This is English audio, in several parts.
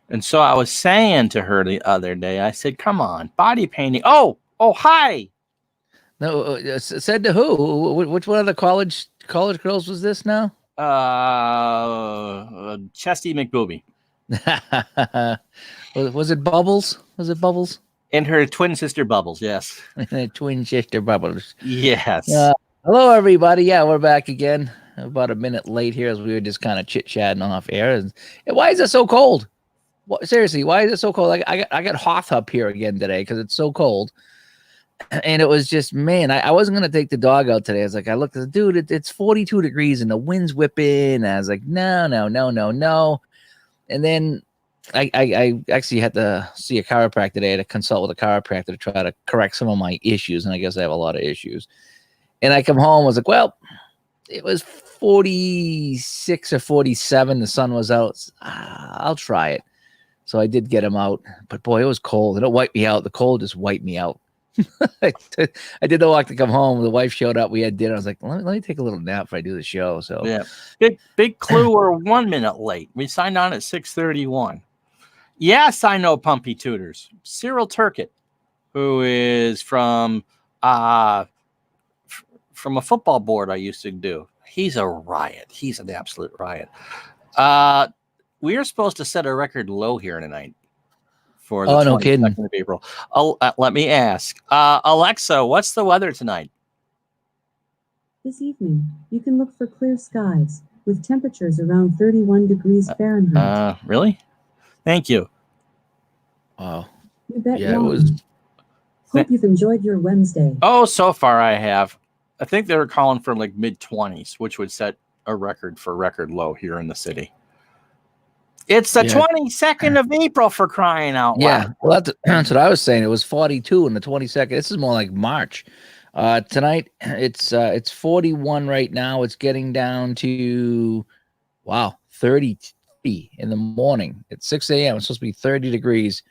And so I was saying to her the other day, I said, "Come on, body painting." Oh, hi. No, said to who? Which one of the college girls was this now? Chesty McBooby. Was it Bubbles? Was it Bubbles? And her twin sister Bubbles, yes. Twin sister Bubbles. Yes. Hello, everybody. Yeah, we're back again. About a minute late here as we were just kind of chit-chatting off air. And why is it so cold? Seriously, why is it so cold? I got Hoth up here again today because it's so cold. And it was just, man, I wasn't going to take the dog out today. I was like, I looked at the dude, it's 42 degrees and the wind's whipping. And I was like, no. And then I actually had to see a chiropractor today to consult with a chiropractor to try to correct some of my issues. And I guess I have a lot of issues. And I come home, I was like, well, it was 46 or 47. The sun was out. I'll try it. So I did get him out. But boy, it was cold. And it wiped me out. The cold just wiped me out. I did the walk to come home. The wife showed up. We had dinner. I was like, let me take a little nap before I do the show. So yeah, big clue. We're 1 minute late. We signed on at 6:31. Yes, I know Pumpy Tutors. Cyril Turkett, who is from a football board I used to do. He's a riot. He's an absolute riot. We are supposed to set a record low here tonight. For the 22nd of April. Let me ask. Alexa, what's the weather tonight? This evening, you can look for clear skies with temperatures around 31 degrees Fahrenheit. Really? Thank you. Wow. You bet. Yeah, it was. Hope you've enjoyed your Wednesday. Oh, so far I have. I think they're calling for like mid-20s, which would set a record for record low here in the city. It's the 22nd of April, for crying out loud. Yeah, well, that's what I was saying. It was 42 on the 22nd. This is more like March. Tonight, it's 41 right now. It's getting down to, 30 in the morning. At 6 a.m., it's supposed to be 30 degrees.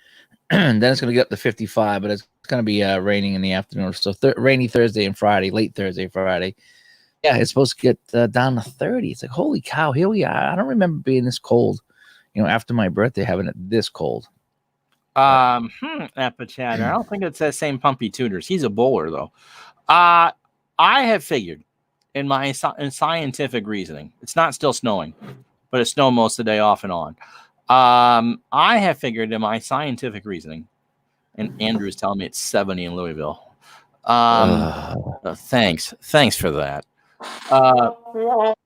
And then it's going to get up to 55, but it's going to be raining in the afternoon. So rainy Thursday and Friday, late Thursday, Friday. Yeah, it's supposed to get down to 30. It's like, holy cow, here we are. I don't remember being this cold. After my birthday, having it this cold. Epichatter. I don't think it's that same Pumpy Tutors. He's a bowler, though. I have figured in my scientific reasoning, it's not still snowing, but it snowed most of the day off and on. I have figured in my scientific reasoning, and Andrew's telling me it's 70 in Louisville. Thanks for that.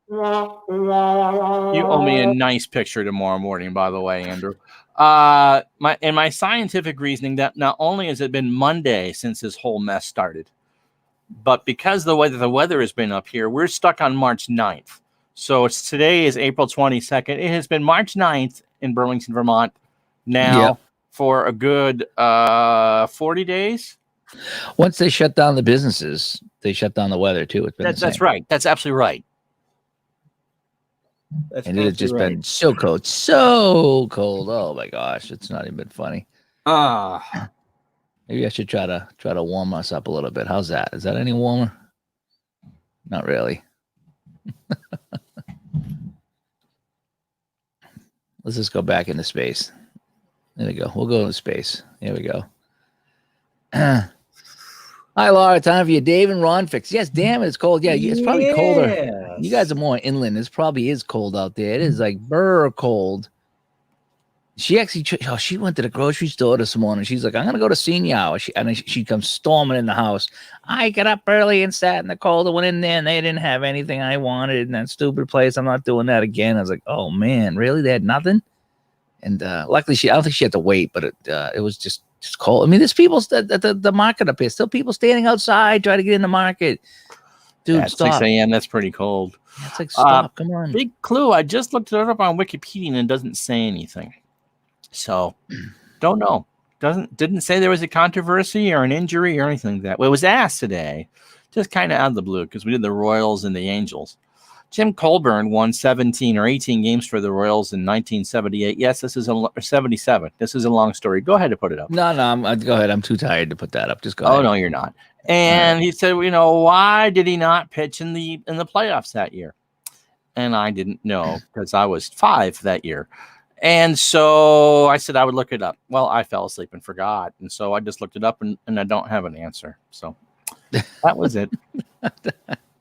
You owe me a nice picture tomorrow morning, by the way, Andrew. My scientific reasoning that not only has it been Monday since this whole mess started, but because the weather has been up here, we're stuck on March 9th. So today is April 22nd. It has been March 9th in Burlington, Vermont now for a good 40 days. Once they shut down the businesses, they shut down the weather too. That's right. That's absolutely right. And it has just been so cold. Oh my gosh, it's not even funny. Maybe I should try to warm us up a little bit. How's that? Is that any warmer? Not really. Let's just go back into space. There we go. We'll go into space. Here we go. Hi, Laura. Time for you, Dave and Ron Fix. Yes, damn it, it's cold. Yeah, it's probably colder. You guys are more inland. This probably is cold out there. It is like burr cold. She actually, she went to the grocery store this morning. She's like, I'm going to go to senior hour. She comes storming in the house. I got up early and sat in the cold and went in there and they didn't have anything I wanted in that stupid place. I'm not doing that again. I was like, oh man, really? They had nothing? And luckily I don't think she had to wait, but it was just cold. I mean, there's people at the market up here. Still people standing outside trying to get in the market. Dude, at stop. 6 a.m., that's pretty cold. It's like, stop. Come on. Big clue. I just looked it up on Wikipedia and it doesn't say anything. So, don't know. Didn't say there was a controversy or an injury or anything like that. Well, it was asked today, just kind of out of the blue, because we did the Royals and the Angels. Jim Colburn won 17 or 18 games for the Royals in 1978. Yes, this is 77. This is a long story. Go ahead and put it up. No, go ahead. I'm too tired to put that up. Just go ahead. Oh, no, you're not. And he said, why did he not pitch in the playoffs that year? And I didn't know because I was 5 that year. And so I said I would look it up. Well, I fell asleep and forgot. And so I just looked it up and I don't have an answer. So that was it.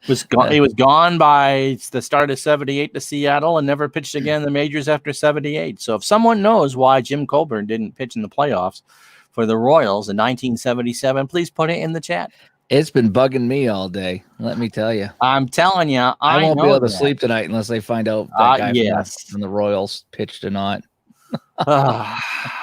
He was gone by the start of 78 to Seattle and never pitched again in the majors after 78. So if someone knows why Jim Colburn didn't pitch in the playoffs for the Royals in 1977, please put it in the chat. It's been bugging me all day. Let me tell you. I'm telling you, I won't be able to that. sleep tonight unless they find out that guy yes. from the Royals pitched or not. Ah.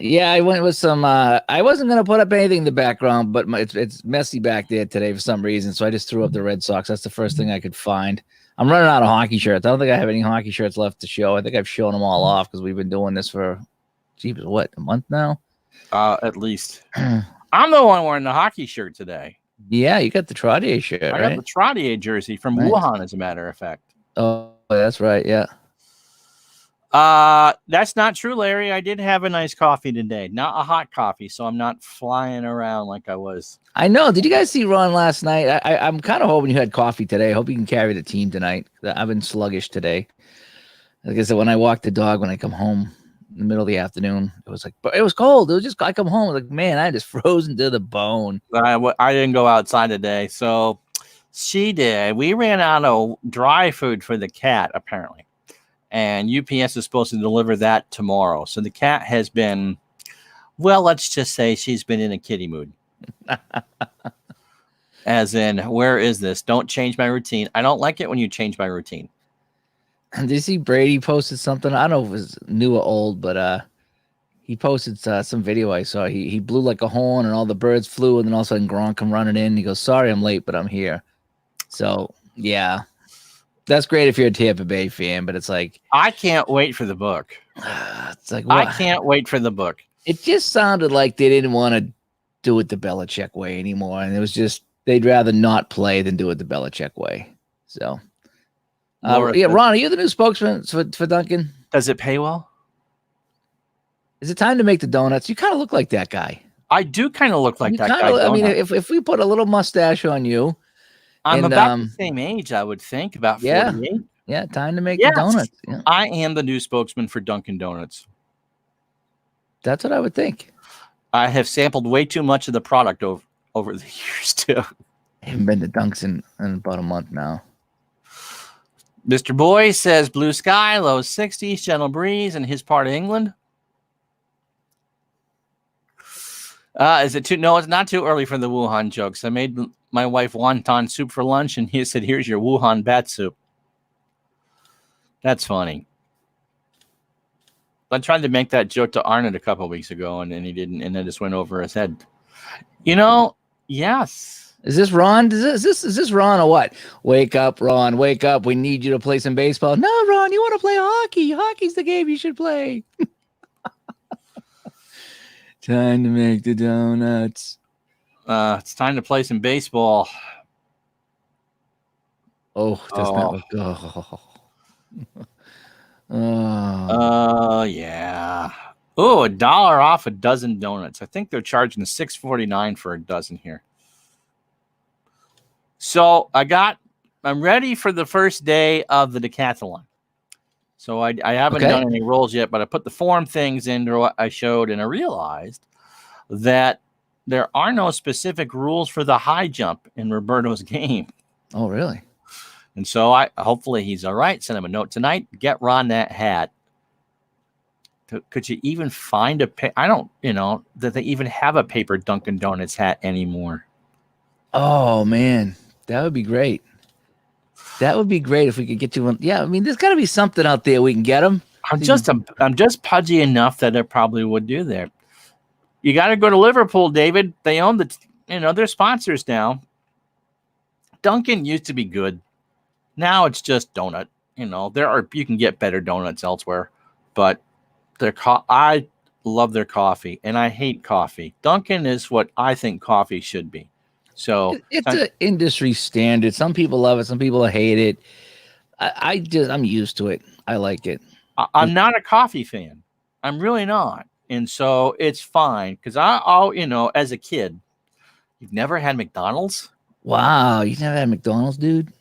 Yeah, I went with some. I wasn't going to put up anything in the background, but it's messy back there today for some reason. So I just threw up the Red Sox. That's the first thing I could find. I'm running out of hockey shirts. I don't think I have any hockey shirts left to show. I think I've shown them all off because we've been doing this for, what, a month now? At least. I'm the one wearing the hockey shirt today. Yeah, you got the Trottier shirt, right? I got the Trottier jersey from Wuhan, as a matter of fact. Oh, that's right. Yeah. That's not true, Larry. I did have a nice coffee today. Not a hot coffee, so I'm not flying around like I was. I know. Did you guys see Ron last night? I'm kind of hoping you had coffee today. I hope you can carry the team tonight. I've been sluggish today. Like I said, when I walk the dog, when I come home in the middle of the afternoon, it was cold. It was just, I come home, like, man, I just frozen to the bone. I didn't go outside today, so she did. We ran out of dry food for the cat, apparently. And UPS is supposed to deliver that tomorrow. So the cat has been, well, let's just say she's been in a kitty mood. As in, where is this? Don't change my routine. I don't like it when you change my routine. Did you see Brady posted something? I don't know if it was new or old, but he posted some video I saw. He blew like a horn and all the birds flew, and then all of a sudden Gronk come running in. He goes, sorry, I'm late, but I'm here. So, yeah. That's great if you're a Tampa Bay fan, but it's like, I can't wait for the book. It's like, what? I can't wait for the book. It just sounded like they didn't want to do it the Belichick way anymore, and it was just they'd rather not play than do it the Belichick way. So, yeah, Ron, are you the new spokesman for Dunkin'? Does it pay well? Is it time to make the donuts? You kind of look like that guy. I do kind of look like that guy. I mean, if we put a little mustache on you. I'm about the same age, I would think, about 48. Yeah, time to make the donuts. Yeah. I am the new spokesman for Dunkin' Donuts. That's what I would think. I have sampled way too much of the product over the years, too. I haven't been to Dunks in about a month now. Mr. Boy says blue sky, low 60s, gentle breeze in his part of England. Is it too? No, it's not too early for the Wuhan jokes. I made my wife wonton soup for lunch, and he said, "Here's your Wuhan bat soup." That's funny. I tried to make that joke to Arnold a couple of weeks ago, and he didn't, and it just went over his head. Yes. Is this Ron? Is this Ron or what? Wake up, Ron. Wake up. We need you to play some baseball. No, Ron, you want to play hockey. Hockey's the game you should play. Time to make the donuts. It's time to play some baseball. Oh, that's not look. Yeah. Oh, $1 off a dozen donuts. I think they're charging $6.49 for a dozen here. So I'm ready for the first day of the decathlon. So I haven't done any rolls yet, but I put the form things into what I showed, and I realized that there are no specific rules for the high jump in Roberto's game. Oh, really? And so hopefully he's all right. Send him a note tonight. Get Ron that hat. Could you even find I don't, that they even have a paper Dunkin' Donuts hat anymore. Oh, man. That would be great. That would be great if we could get to one. Yeah, I mean, there's got to be something out there we can get them. I'm just pudgy enough that it probably would do there. You got to go to Liverpool, David. They own they're sponsors now. Dunkin' used to be good. Now it's just donut. You can get better donuts elsewhere, but I love their coffee, and I hate coffee. Dunkin' is what I think coffee should be. So it's an industry standard. Some people love it. Some people hate it. I'm used to it. I like it. I'm not a coffee fan. I'm really not. And so it's fine. Because as a kid, you've never had McDonald's? Wow. You've never had McDonald's, dude?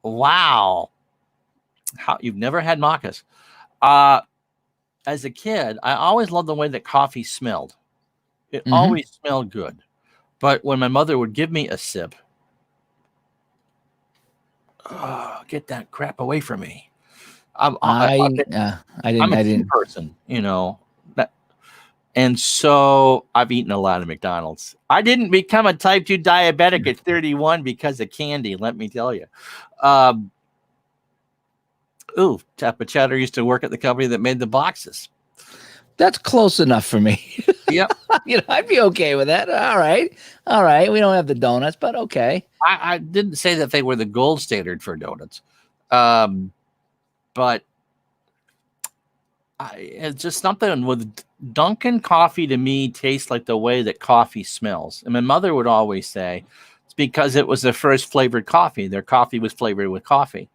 Wow. You've never had Macca's? As a kid, I always loved the way that coffee smelled. It Mhm. always smelled good. But when my mother would give me a sip, get that crap away from me. I'm I I'm a tea didn't. person, you know. And so I've eaten a lot of McDonald's. I didn't become a type 2 diabetic at 31 because of candy, let me tell you. Tappa Cheddar used to work at the company that made the boxes. That's close enough for me. Yep. I'd be okay with that. All right. We don't have the donuts, but okay. I didn't say that they were the gold standard for donuts. But it's just something with Dunkin' coffee to me tastes like the way that coffee smells. And my mother would always say it's because it was the first flavored coffee. Their coffee was flavored with coffee,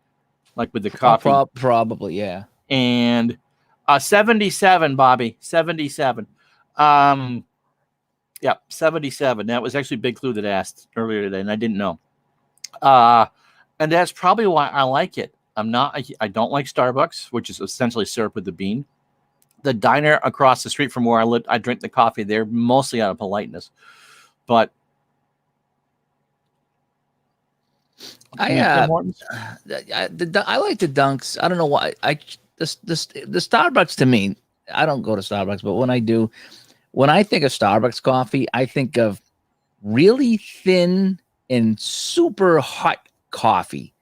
like with the coffee. Probably, yeah. And 77, Bobby, 77. Yeah, 77. That was actually Big Clue that asked earlier today, and I didn't know. And that's probably why I like it. I don't like Starbucks, which is essentially syrup with the bean. The diner across the street from where I live, I drink the coffee there mostly out of politeness. But I like the Dunks. I don't know why. The Starbucks to me, I don't go to Starbucks, but when I do, when I think of Starbucks coffee, I think of really thin and super hot coffee.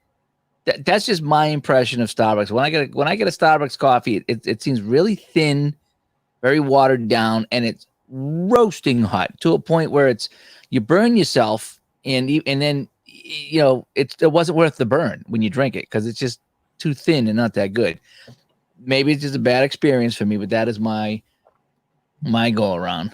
That's just my impression of Starbucks. When I get a Starbucks coffee, it seems really thin, very watered down, and it's roasting hot to a point where you burn yourself, and then it wasn't worth the burn when you drink it because it's just too thin and not that good. Maybe it's just a bad experience for me, but that is my go around.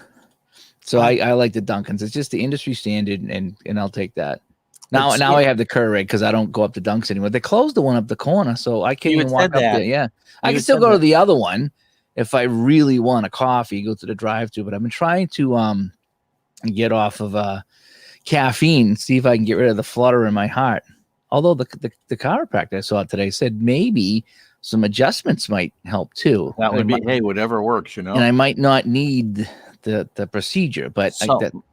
So I like the Dunkins. It's just the industry standard, and I'll take that. Now I have the Keurig because I don't go up to Dunks anymore. They closed the one up the corner, so I can't even walk up there. Yeah, I can still go to the other one if I really want a coffee. Go to the drive-thru, but I've been trying to get off of caffeine, see if I can get rid of the flutter in my heart. Although the chiropractor I saw today said maybe some adjustments might help too. That would be whatever works, And I might not need the procedure, but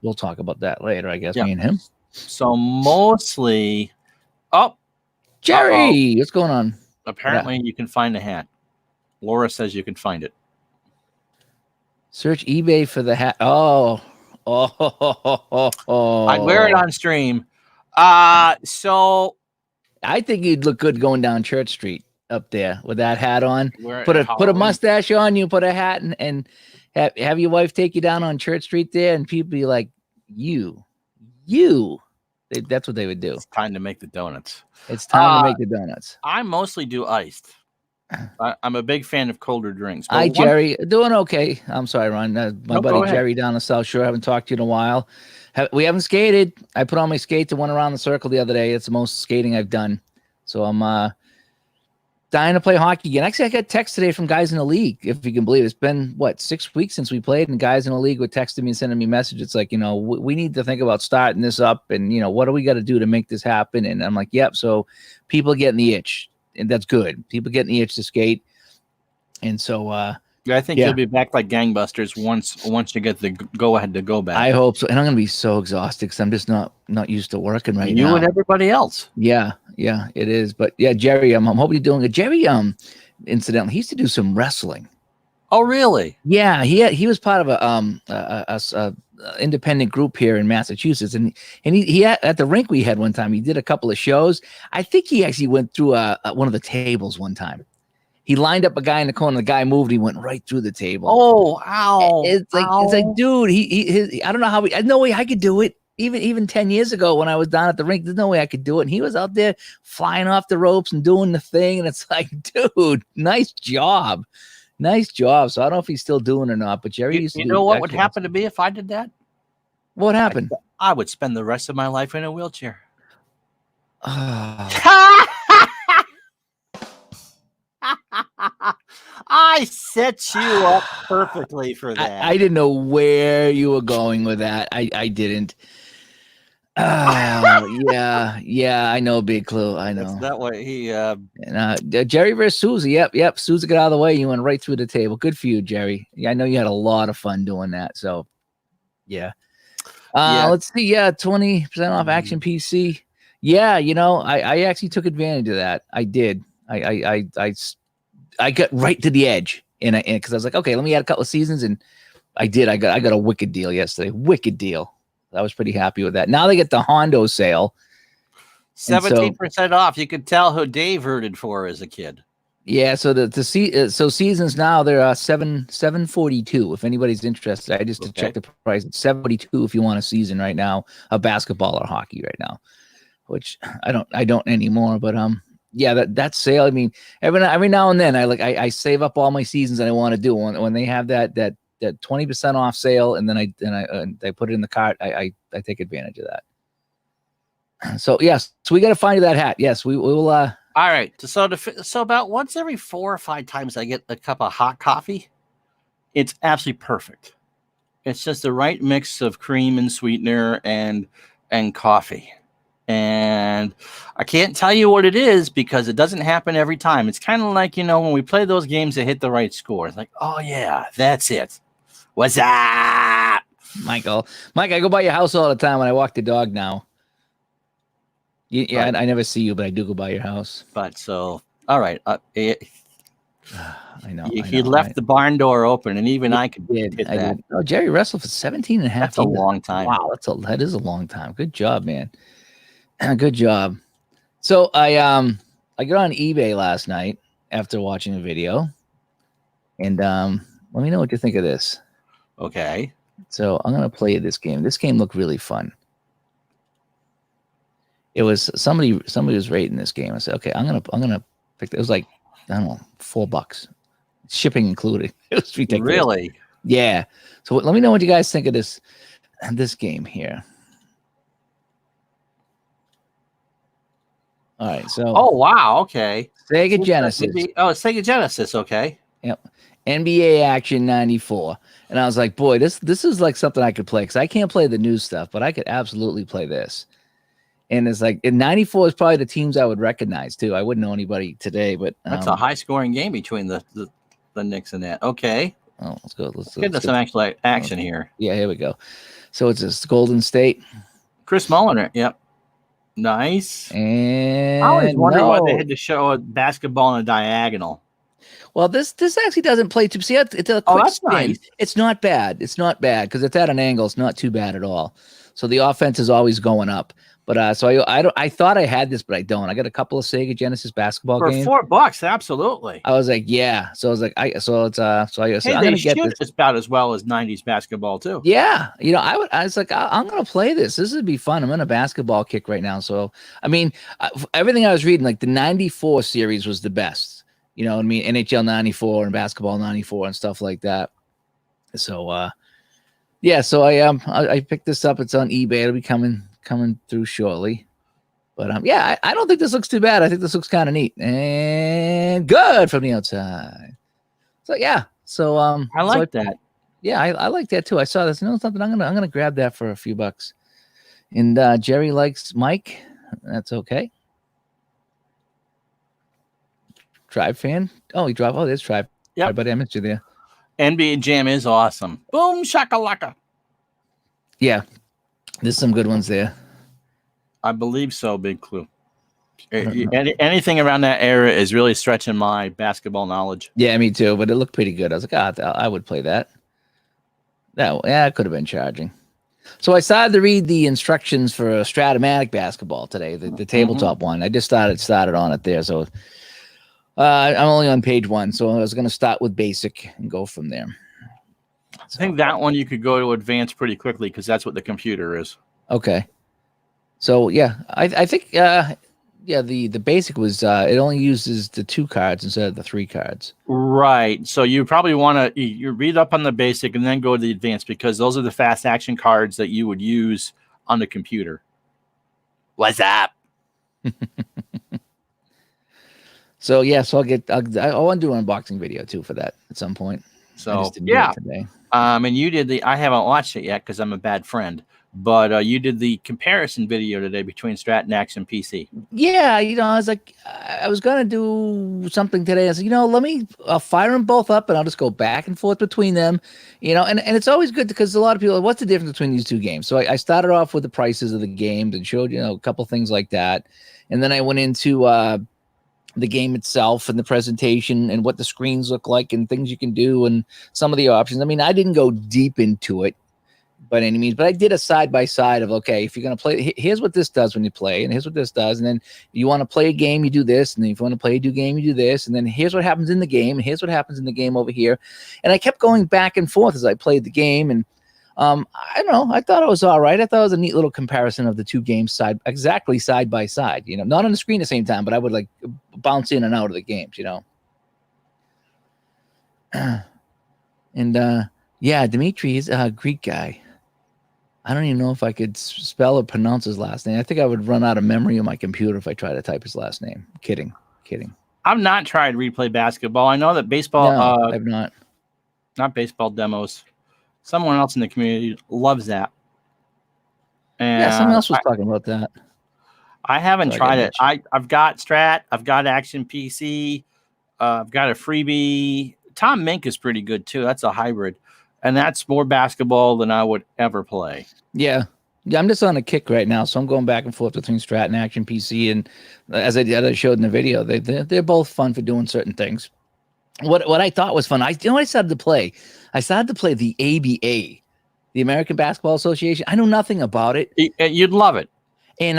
we'll talk about that later. I guess me and him. So mostly, Jerry, what's going on? Apparently, you can find the hat. Laura says you can find it. Search eBay for the hat. Oh. I'd wear it on stream. So I think you'd look good going down Church Street up there with that hat on. Put a mustache on you, put a hat, and have your wife take you down on Church Street there, and people be like, you. That's what they would do. It's time to make the donuts. It's time to make the donuts. I mostly do iced. I'm a big fan of colder drinks. Hi, Jerry. Doing okay. I'm sorry, Ron. My buddy Jerry down the South Shore. I haven't talked to you in a while. We haven't skated. I put on my skates and went around the circle the other day. It's the most skating I've done. So I'm dying to play hockey again. Actually, I got text today from guys in the league, if you can believe it. It's been, 6 weeks since we played, and guys in the league were texting me and sending me messages. It's like, we need to think about starting this up, and, what do we got to do to make this happen? And I'm like, yep. So people getting the itch, and that's good. People getting the itch to skate. And so, I think you'll be back like gangbusters once you get the go ahead to go back. I hope so. And I'm going to be so exhausted because I'm just not used to working right now. You and everybody else. Yeah, it is. But yeah, Jerry, I'm hoping you're doing good. Jerry, incidentally, he used to do some wrestling. Oh, really? Yeah, he was part of a independent group here in Massachusetts, and he had, at the rink we had one time. He did a couple of shows. I think he actually went through one of the tables one time. He lined up a guy in the corner. The guy moved. He went right through the table. Oh, ow! It's like, dude. I don't know how. There's no way I could do it. Even 10 years ago when I was down at the rink, there's no way I could do it. And he was out there flying off the ropes and doing the thing. And it's like, dude, nice job. So I don't know if he's still doing it or not. But Jerry used to. You know what would happen to me if I did that? What happened? I would spend the rest of my life in a wheelchair. I set you up perfectly for that. I didn't know where you were going with that. I didn't. Oh, yeah, I know, Big Clue. I That's know. that way. He And, Jerry versus Susie. Yep. Susie got out of the way. You went right through the table. Good for you, Jerry. Yeah, I know you had a lot of fun doing that. So, yeah. Yeah. Let's see. Yeah, 20% off Action PC. Yeah, I actually took advantage of that. I did. I got right to the edge, and because I was like, okay, let me add a couple of seasons, and I did. I got a wicked deal yesterday. Wicked deal. I was pretty happy with that. Now they get the Hondo sale. 17% off. You could tell who Dave rooted for as a kid. Yeah, so so seasons now they're 742. If anybody's interested, I just to check the price. It's 742 if you want a season right now of basketball or hockey right now, which I don't anymore. But yeah, that sale. I mean, every now and then I save up all my seasons that I want to do when they have that 20% off sale, and then I put it in the cart. I take advantage of that. So yes, so we got to find you that hat. Yes, we will. All right. So about once every 4 or 5 times I get a cup of hot coffee. It's absolutely perfect. It's just the right mix of cream and sweetener and coffee. And I can't tell you what it is because it doesn't happen every time. It's kind of like, when we play those games that hit the right score. It's like, oh yeah, that's it. What's up? Michael, I go by your house all the time when I walk the dog now. Yeah, I never see you, but I do go by your house. But so, all right. I know. He left the barn door open, and even I could hit that. Did. Oh, Jerry wrestled for 17 and a half That's a long time. Wow, that is a long time. Good job, man. Good job. So I got on eBay last night after watching a video, and let me know what you think of this. Okay. So I'm gonna play this game. This game looked really fun. It was somebody was rating this game. I said, okay, I'm gonna pick. It was like, I don't know, $4, shipping included. It was ridiculous. Really? Yeah. So let me know what you guys think of this game here. All right. So. Oh wow. Okay. Sega Genesis. Sega Genesis. Okay. Yep. NBA Action 94. And I was like, boy, this is like something I could play because I can't play the new stuff, but I could absolutely play this. And it's like, in 94 is probably the teams I would recognize too. I wouldn't know anybody today, but that's a high scoring game between the Knicks and that. Okay. Oh, let's go. Let's get some actual action here. Yeah, here we go. So it's this Golden State. Chris Mulliner. Yep. Nice. And I always wondered why they had to show a basketball in a diagonal. Well, this actually doesn't play too. See, it's a quick that's spin. nice. It's not bad. It's not bad because it's at an angle. It's not too bad at all. So the offense is always going up. But so I thought I had this, but I don't. I got a couple of Sega Genesis basketball games for $4. Absolutely. I was like, yeah. So I was like, I'm gonna get this. It's about as well as 90s basketball too. Yeah, I was like, I'm gonna play this. This would be fun. I'm in a basketball kick right now. So I mean, everything I was reading, like the 94 series was the best. You know what I mean? NHL 94 and basketball 94 and stuff like that. So yeah. So I picked this up. It's on eBay. It'll be coming through shortly. But yeah, I don't think this looks too bad. I think this looks kind of neat and good from the outside. So yeah, so I like that. Yeah, I like that too. I saw this. Something I'm gonna grab that for a few bucks. And Jerry likes Mike. That's okay. Tribe fan. Oh, he dropped. Oh, there's Tribe. Yeah, buddy, I missed you there. NBA Jam is awesome. Boom shakalaka. Yeah, there's some good ones there. I believe so, Big Clue. Anything around that era is really stretching my basketball knowledge. Yeah, me too. But it looked pretty good. I was like, I would play that. It could have been charging. So I started to read the instructions for a Stratomatic basketball today, the tabletop one. I just started on it there. So I'm only on page 1. So I was going to start with basic and go from there. I think that one you could go to advanced pretty quickly because that's what the computer is. Okay. So yeah, I think the basic was it only uses the 2 cards instead of the 3 cards. Right. So you probably want to you read up on the basic and then go to the advanced because those are the fast action cards that you would use on the computer. What's up? So yeah, so I want to do an unboxing video too for that at some point. So just didn't do yeah, it today. and you did I haven't watched it yet because I'm a bad friend. But you did the comparison video today between Strat and Action PC. Yeah, I was like, I was gonna do something today. I said, let me fire them both up, and I'll just go back and forth between them. And it's always good because a lot of people, what's the difference between these two games? So I started off with the prices of the games and showed a couple things like that, and then I went into the game itself and the presentation and what the screens look like and things you can do and some of the options. I mean, I didn't go deep into it by any means, but I did a side by side of, okay, if you're going to play, here's what this does when you play, and here's what this does. And then you want to play a game, you do this. And then if you want to play a game, you do this. And then here's what happens in the game. And here's what happens in the game over here. And I kept going back and forth as I played the game. And I don't know, I thought it was all right. I thought it was a neat little comparison of the two games exactly side by side, not on the screen at the same time, but I would like bounce in and out of the games, And yeah, Dimitri is a Greek guy. I don't even know if I could spell or pronounce his last name. I think I would run out of memory on my computer if I tried to type his last name. Kidding. I've not tried Replay Basketball. I know that baseball, No, I've not. Not Baseball Demos. Someone else in the community loves that. And Yeah, someone else was talking about that. I haven't So I tried gotta it. I've got Strat. I've got Action PC. I've got a freebie. Tom Mink is pretty good too. That's a hybrid. And that's more basketball than I would ever play. Yeah, I'm just on a kick right now, so I'm going back and forth between Strat and Action PC. And as I showed in the video, they're both fun for doing certain things. What I thought was fun, I started to play. I started to play the ABA, the American Basketball Association. I know nothing about it. You'd love it. And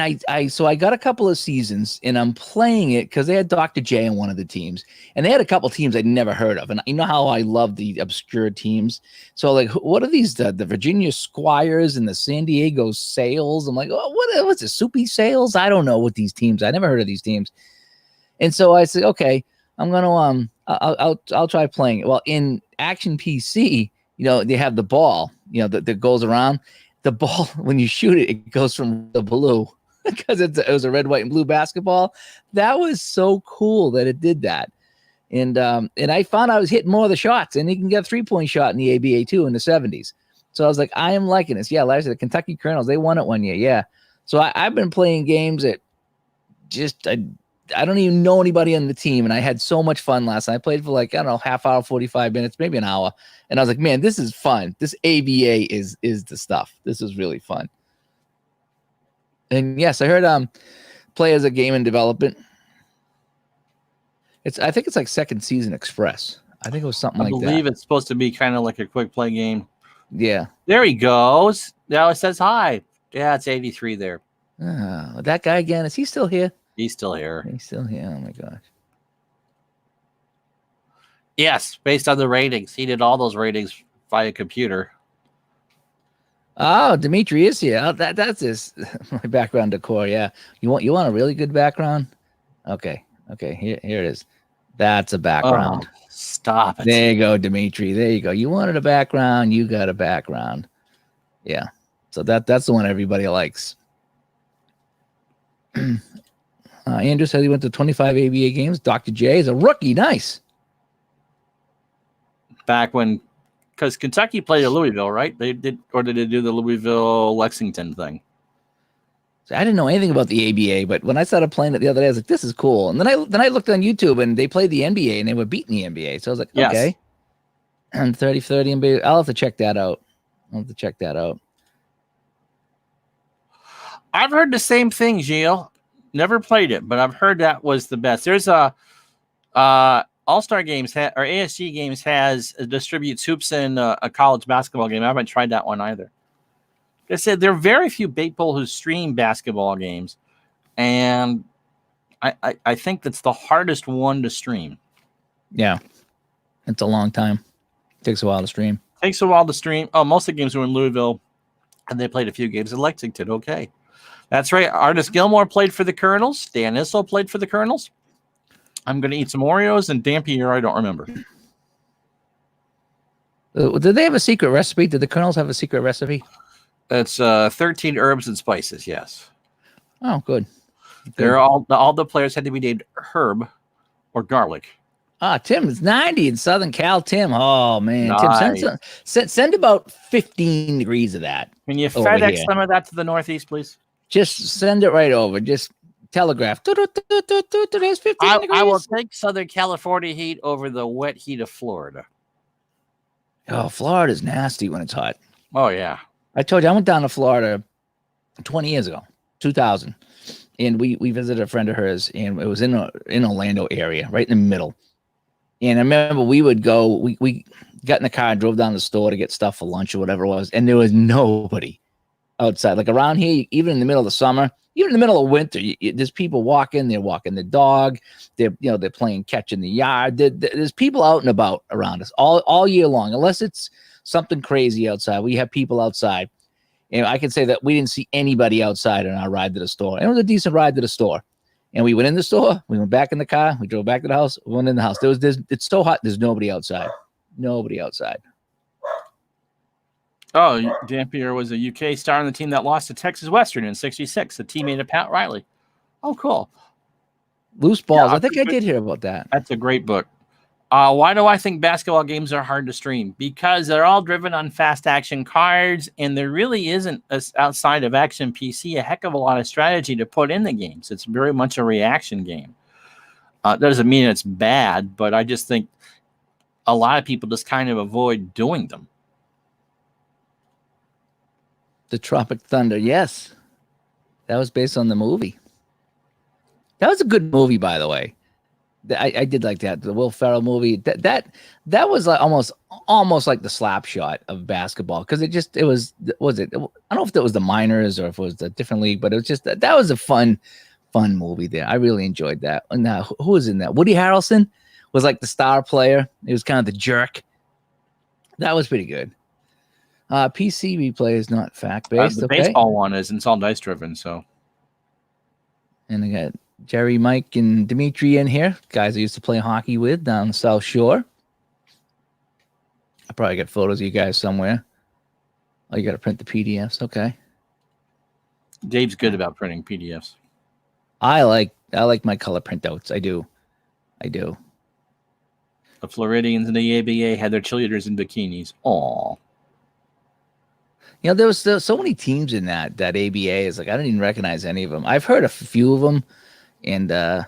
so I got a couple of seasons, and I'm playing it because they had Dr. J on one of the teams, and they had a couple of teams I'd never heard of. And you know how I love the obscure teams. So like, what are these? The Virginia Squires and the San Diego Sales. I'm like, oh, what's it? Soupy Sales? I don't know what these teams. I never heard of these teams. And so I said, okay, I'm gonna I'll try playing it. Well, in Action PC, they have the ball, that goes around. The ball, when you shoot it, it goes from the blue because it was a red, white, and blue basketball. That was so cool that it did that. And I found I was hitting more of the shots, and you can get a 3-point shot in the ABA too in the 70s. So I was like, I am liking this. Yeah, last year, the Kentucky Colonels, they won it one year. Yeah. So I've been playing games that just I don't even know anybody on the team, and I had so much fun last night. I played for like, I don't know, half hour, 45 minutes, maybe an hour. And I was like, man, this is fun. This ABA is the stuff. This is really fun. And yes, I heard play as a game in development. I think it's like Second Season Express. I think it was something like that. I believe it's supposed to be kind of like a quick play game. Yeah. There he goes. Now it says hi. Yeah, it's 83 there. That guy again. Is he still here? He's still here. He's still here. Oh my gosh. Yes, based on the ratings. He did all those ratings via computer. Oh, Dimitri is here. That's his my background decor. Yeah. You want a really good background? Okay. Here it is. That's a background. Oh, stop it. There you go, Dimitri. There you go. You wanted a background, you got a background. Yeah. So that's the one everybody likes. Andrew said he went to 25 ABA games. Dr. J is a rookie. Nice. Back when, because Kentucky played at Louisville, right? Did they do the Louisville Lexington thing? So I didn't know anything about the ABA, but when I started playing it the other day, I was like, "This is cool." And then I looked on YouTube, and they played the NBA, and they were beating the NBA. So I was like, yes. "Okay." And 30-30 NBA. I'll have to check that out. I've heard the same thing, Gilles. Never played it, but I've heard that was the best. There's a All-Star Games or ASG Games distributes hoops in a college basketball game. I haven't tried that one either. Like I said, there are very few people who stream basketball games, and I think that's the hardest one to stream. Yeah, it's a long time. Takes a while to stream. Oh, most of the games were in Louisville, and they played a few games in Lexington. Okay. That's right. Artis Gilmore played for the Colonels. Dan Issel played for the Colonels. I'm going to eat some Oreos, and Dampier, I don't remember. Did they have a secret recipe? Did the Colonels have a secret recipe? It's 13 herbs and spices, yes. Oh, good. They're all the players had to be named Herb or Garlic. Tim is 90 in Southern Cal. Tim, oh man, Tim, Nice. send about 15 degrees of that. Can you Over FedEx here. some of that to the Northeast, please? Just send it right over. Just telegraph. There's 15 I degrees. will take Southern California heat over the wet heat of Florida. Oh, Florida's nasty when it's hot. Oh, yeah. I told you I went down to Florida 20 years ago, 2000, and we visited a friend of hers, and it was in Orlando area, right in the middle. And I remember we would go. We got in the car and drove down to the store to get stuff for lunch or whatever it was, and there was nobody outside. Like around here, even in the middle of the summer, even in the middle of winter, there's people walking. They're walking the dog. They're playing catch in the yard. There's people out and about around us all year long, unless it's something crazy outside. We have people outside. And I can say that we didn't see anybody outside on our ride to the store. And it was a decent ride to the store. And we went in the store. We went back in the car. We drove back to the house. We went in the house. It's so hot. There's nobody outside. Nobody outside. Oh, Dampier was a UK star on the team that lost to Texas Western in '66, a teammate of Pat Riley. Oh, cool. Loose balls. Yeah, I think I did hear about that. That's a great book. Why do I think basketball games are hard to stream? Because they're all driven on fast action cards, and there really isn't, outside of Action PC, a heck of a lot of strategy to put in the games. It's very much a reaction game. That doesn't mean it's bad, but I just think a lot of people just kind of avoid doing them. The Tropic Thunder. Yes. That was based on the movie. That was a good movie, by the way. I did like that. The Will Ferrell movie. That was like almost like the slap shot of basketball, because it was I don't know if that was the minors or if it was a different league, but it was just that was a fun movie there. I really enjoyed that. And now who was in that? Woody Harrelson was like the star player. He was kind of the jerk. That was pretty good. PC replay is not fact based. The baseball one is, and it's all dice driven. So, and I got Jerry, Mike, and Dimitri in here, guys I used to play hockey with down the South Shore. I probably got photos of you guys somewhere. Oh, you got to print the PDFs. Okay. Dave's good about printing PDFs. I like my color printouts. I do. The Floridians and the ABA had their cheerleaders in bikinis. Aw. You know, there was so many teams in that ABA. Is like I didn't even recognize any of them. I've heard a few of them, and I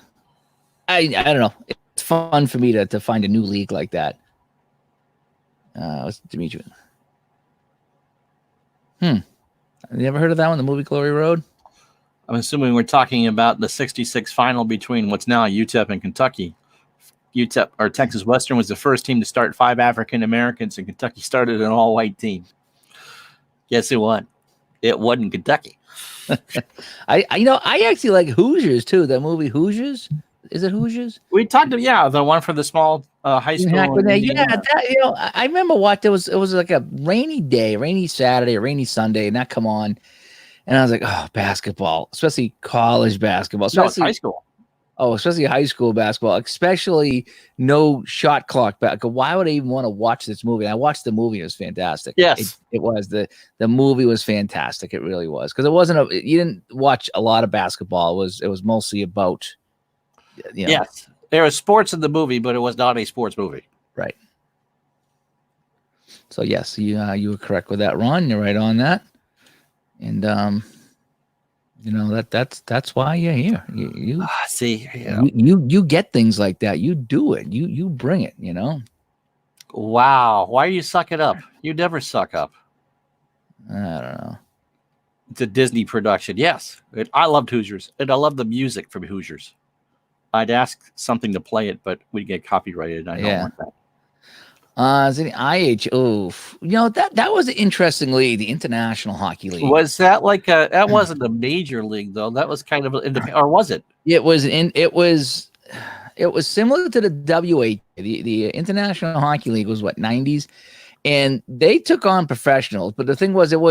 don't know. It's fun for me to find a new league like that. What's Dimitri? Have you ever heard of that one? The movie Glory Road? I'm assuming we're talking about the '66 final between what's now UTEP and Kentucky. UTEP or Texas Western was the first team to start 5 African Americans, and Kentucky started an all-white team. Guess who won? It wasn't Kentucky. I actually like Hoosiers too. That movie Hoosiers. Is it Hoosiers? We talked to the one for the small high school. I remember what it was like a rainy day, rainy Saturday, or rainy Sunday, and that come on, and I was like, oh, basketball, especially college basketball, especially high school. Oh, especially high school basketball, especially no shot clock back. Why would I even want to watch this movie? I watched the movie; it was fantastic. Yes, it was. The movie was fantastic. It really was, because it wasn't you didn't watch a lot of basketball. It was mostly about. Yes, there was sports in the movie, but it was not a sports movie. Right. So yes, you were correct with that, Ron. You're right on that, and that's why you're here. You get things like that. You do it. You bring it. Wow. Why do you suck it up? You never suck up. I don't know. It's a Disney production. Yes, I loved Hoosiers, and I love the music from Hoosiers. I'd ask something to play it, but we'd get copyrighted. I don't want that. Is it IH? Oh, that was interesting league, the International Hockey League. Was that that wasn't a major league though? That was kind of independent, or was it? It was similar to the WA. The International Hockey League was 90s, and they took on professionals. But the thing was, it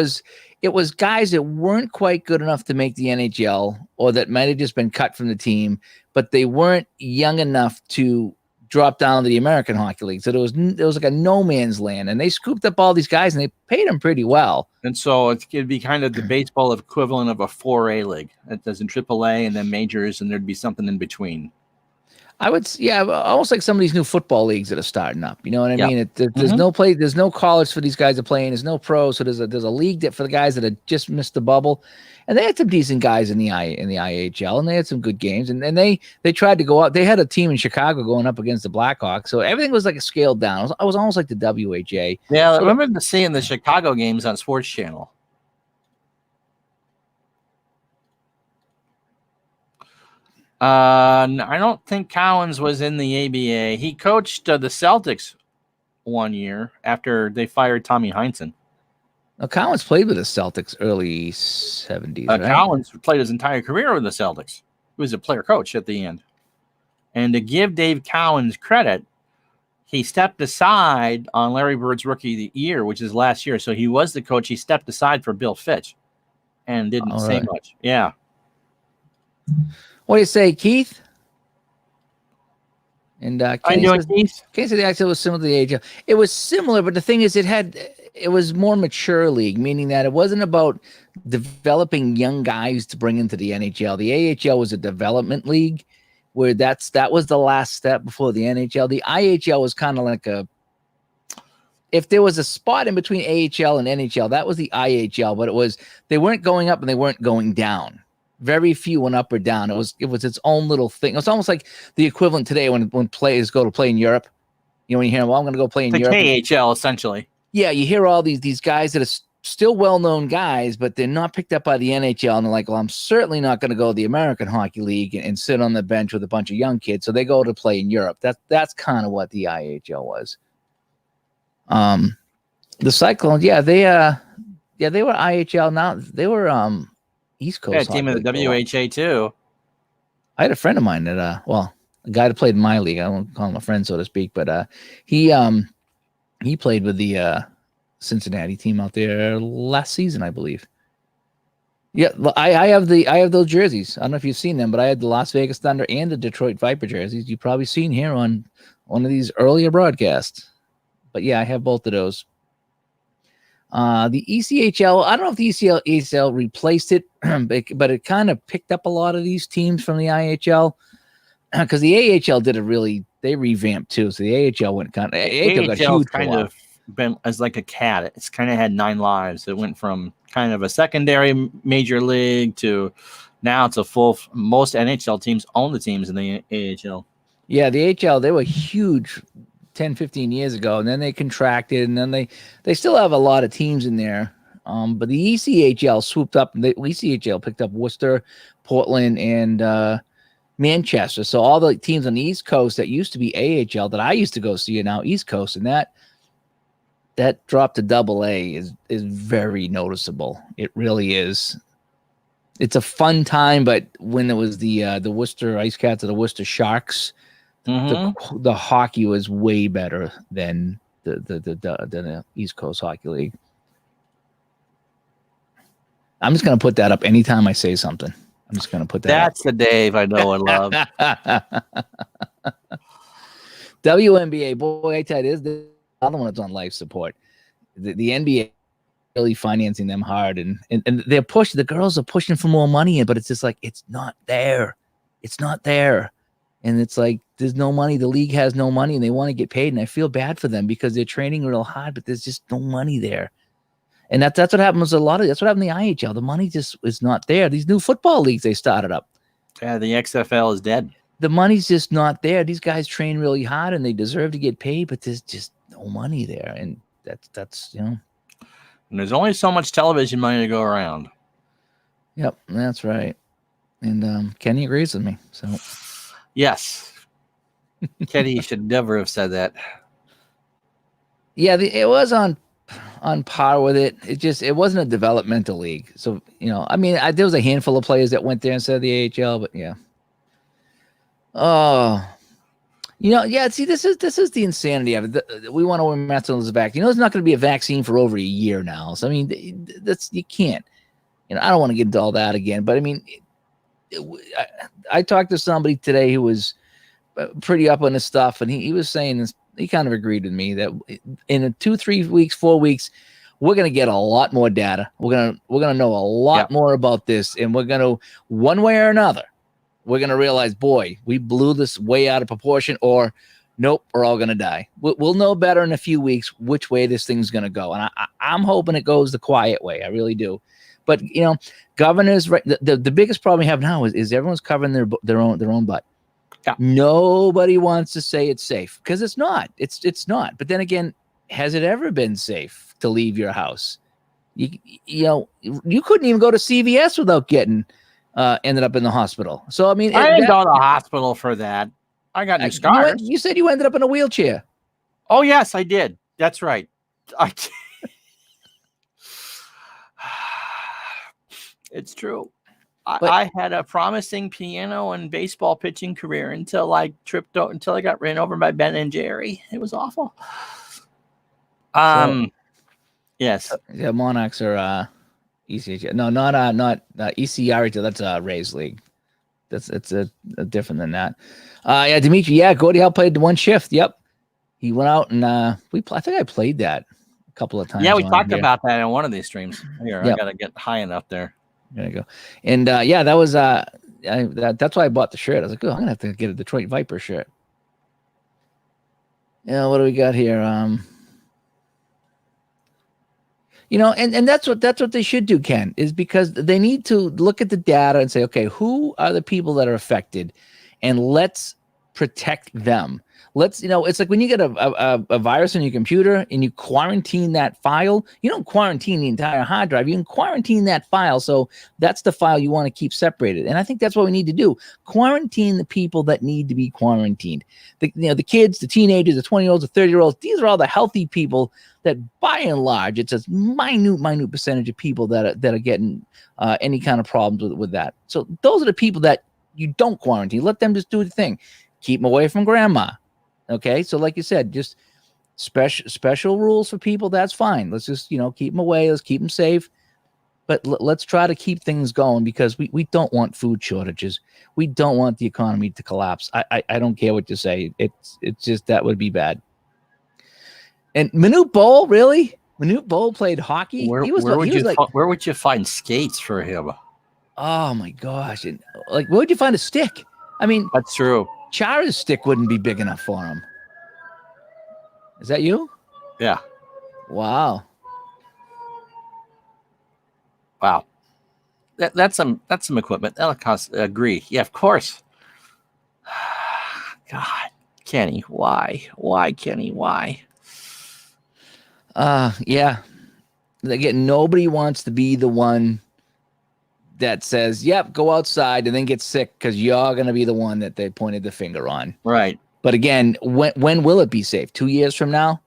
was guys that weren't quite good enough to make the NHL, or that might have just been cut from the team, but they weren't young enough to drop down to the American Hockey League. So there was like a no man's land, and they scooped up all these guys and they paid them pretty well. And so it'd be kind of the baseball equivalent of a 4A league. It does in AAA and then majors, and there'd be something in between. almost like some of these new football leagues that are starting up. You know what I Yep. mean? There's there's no college for these guys to play in. There's no pros, so there's a league that for the guys that had just missed the bubble, and they had some decent guys in the IHL, and they had some good games, and they tried to go up. They had a team in Chicago going up against the Blackhawks, so everything was like a scaled down. It was almost like the WHA. Yeah, I remember seeing the Chicago games on Sports Channel. I don't think Cowens was in the ABA. He coached the Celtics one year after they fired Tommy Heinsohn. Now, Collins played with the Celtics early 70s, right? Cowens played his entire career with the Celtics. He was a player coach at the end. And to give Dave Cowens credit, he stepped aside on Larry Bird's Rookie of the Year, which is last year. So he was the coach. He stepped aside for Bill Fitch and didn't say much. Yeah. What do you say, Keith? And Kenny says the actual was similar to the AHL. It was similar, but the thing is, it was more mature league, meaning that it wasn't about developing young guys to bring into the NHL. The AHL was a development league, where that was the last step before the NHL. The IHL was kind of like if there was a spot in between AHL and NHL, that was the IHL, but they weren't going up and they weren't going down. Very few went up or down. It was its own little thing. It was almost like the equivalent today when players go to play in Europe. You know, when you hear, well, I'm going to go play in Europe. KHL, essentially. Yeah, you hear all these guys that are still well-known guys, but they're not picked up by the NHL, and they're like, well, I'm certainly not going to go to the American Hockey League and sit on the bench with a bunch of young kids. So they go to play in Europe. That's kind of what the IHL was. The Cyclones, they were IHL. Now they were East Coast. Yeah, team of the WHA too. I had a friend of mine that a guy that played in my league. I won't call him a friend, so to speak, but he played with the Cincinnati team out there last season, I believe. Yeah, I have those jerseys. I don't know if you've seen them, but I had the Las Vegas Thunder and the Detroit Viper jerseys. You've probably seen here on one of these earlier broadcasts. But yeah, I have both of those. The ECHL, I don't know if the ECHL replaced it, but it kind of picked up a lot of these teams from the IHL, because the AHL they revamped too. So the AHL went kind of been as like a cat. It's kind of had 9 lives. It went from kind of a secondary major league to now it's a full. Most NHL teams own the teams in the AHL. Yeah, the AHL, they were huge 10, 15 years ago, and then they contracted, and then they still have a lot of teams in there. But the ECHL swooped up, and the ECHL picked up Worcester, Portland, and Manchester. So all the teams on the East Coast that used to be AHL that I used to go see are now East Coast, and that drop to AA is very noticeable. It really is. It's a fun time, but when there was the Worcester Ice Cats or the Worcester Sharks, the hockey was way better than the East Coast Hockey League. I'm just going to put that up anytime I say something. I'm just going to put that That's the Dave I know and love. WNBA, boy, I tell you, this is the other one that's on life support. The NBA really financing them hard, and they're pushing. The girls are pushing for more money, but it's just like, it's not there. It's not there. And it's like, there's no money. The league has no money, and they want to get paid. And I feel bad for them because they're training real hard, but there's just no money there. And that's what happens a lot of. That's what happened in the IHL. The money just is not there. These new football leagues they started up. Yeah, the XFL is dead. The money's just not there. These guys train really hard, and they deserve to get paid, but there's just no money there. And that's And there's only so much television money to go around. Yep, that's right. And Kenny agrees with me. So. Yes. Kenny should never have said that. Yeah, it was on par with it. It wasn't a developmental league. So, I mean, there was a handful of players that went there instead of the AHL, but yeah. Oh, see, this is the insanity of it. We want to win Matson's vaccine. There's not going to be a vaccine for over a year now. So, I mean, you can't. I don't want to get into all that again, but I mean, I talked to somebody today who was pretty up on this stuff, and he was saying this. He kind of agreed with me that in 2, 3 weeks, 4 weeks, we're going to get a lot more data. We're going to know a lot more about this, and we're going to, one way or another, we're going to realize, boy, we blew this way out of proportion, or nope, we're all going to die. We'll know better in a few weeks which way this thing's going to go. And I'm hoping it goes the quiet way. I really do. But, governors, right? The biggest problem we have now is everyone's covering their own butt. Yeah. Nobody wants to say it's safe because it's not. It's not. But then again, has it ever been safe to leave your house? You couldn't even go to CVS without getting ended up in the hospital. So I mean, I didn't go to the hospital for that. I got new scars. You said you ended up in a wheelchair. Oh yes, I did. That's right. It's true. I had a promising piano and baseball pitching career until I got ran over by Ben and Jerry. It was awful. Yes. Yeah, Monarchs are ECHL. No, not ECR. That's Rays League. It's a different than that. Yeah, Dimitri. Yeah, Gordy helped played one shift. Yep, he went out and I think I played that a couple of times. Yeah, we talked about that in one of these streams. Here, yep. I gotta get high enough there. There you go. And yeah, that was that's why I bought the shirt. I was like, oh, I'm gonna have to get a Detroit Viper shirt. Yeah, what do we got here? And that's what they should do, Ken, is because they need to look at the data and say, okay, who are the people that are affected, and let's protect them. It's like when you get a virus on your computer and you quarantine that file, you don't quarantine the entire hard drive. You can quarantine that file. So that's the file you want to keep separated. And I think that's what we need to do. Quarantine the people that need to be quarantined. The kids, the teenagers, the 20-year-olds, the 30-year-olds, these are all the healthy people that by and large, it's a minute percentage of people that are getting any kind of problems with that. So those are the people that you don't quarantine. Let them just do the thing. Keep them away from grandma. Okay, so like you said, just special rules for people. That's fine. Let's just keep them away. Let's keep them safe. But let's try to keep things going because we don't want food shortages. We don't want the economy to collapse. I don't care what you say. It's just that would be bad. And Manute Bol, really? Manute Bol played hockey. Where would you find skates for him? Oh my gosh! And where would you find a stick? I mean, that's true. Chara's stick wouldn't be big enough for him. Is that you? Yeah. Wow. That's some equipment. That'll cost. Agree. Yeah, of course. God, Kenny, why? Why, Kenny? Why? Yeah. Again, nobody wants to be the one that says, yep, go outside and then get sick because you're going to be the one that they pointed the finger on. Right. But again, when will it be safe? 2 years from now?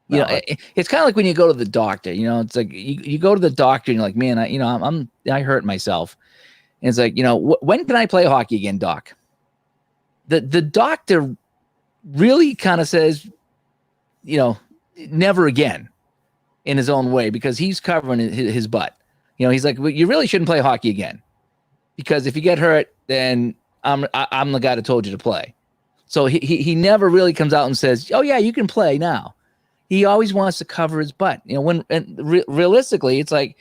It's kind of like when you go to the doctor, it's like you go to the doctor and you're like, man, I hurt myself. And it's like, when can I play hockey again, doc? The doctor really kind of says, never again in his own way because he's covering his butt. He's like, well, you really shouldn't play hockey again because if you get hurt, then I'm the guy that told you to play. So he never really comes out and says, oh yeah, you can play now. He always wants to cover his butt. Realistically, it's like,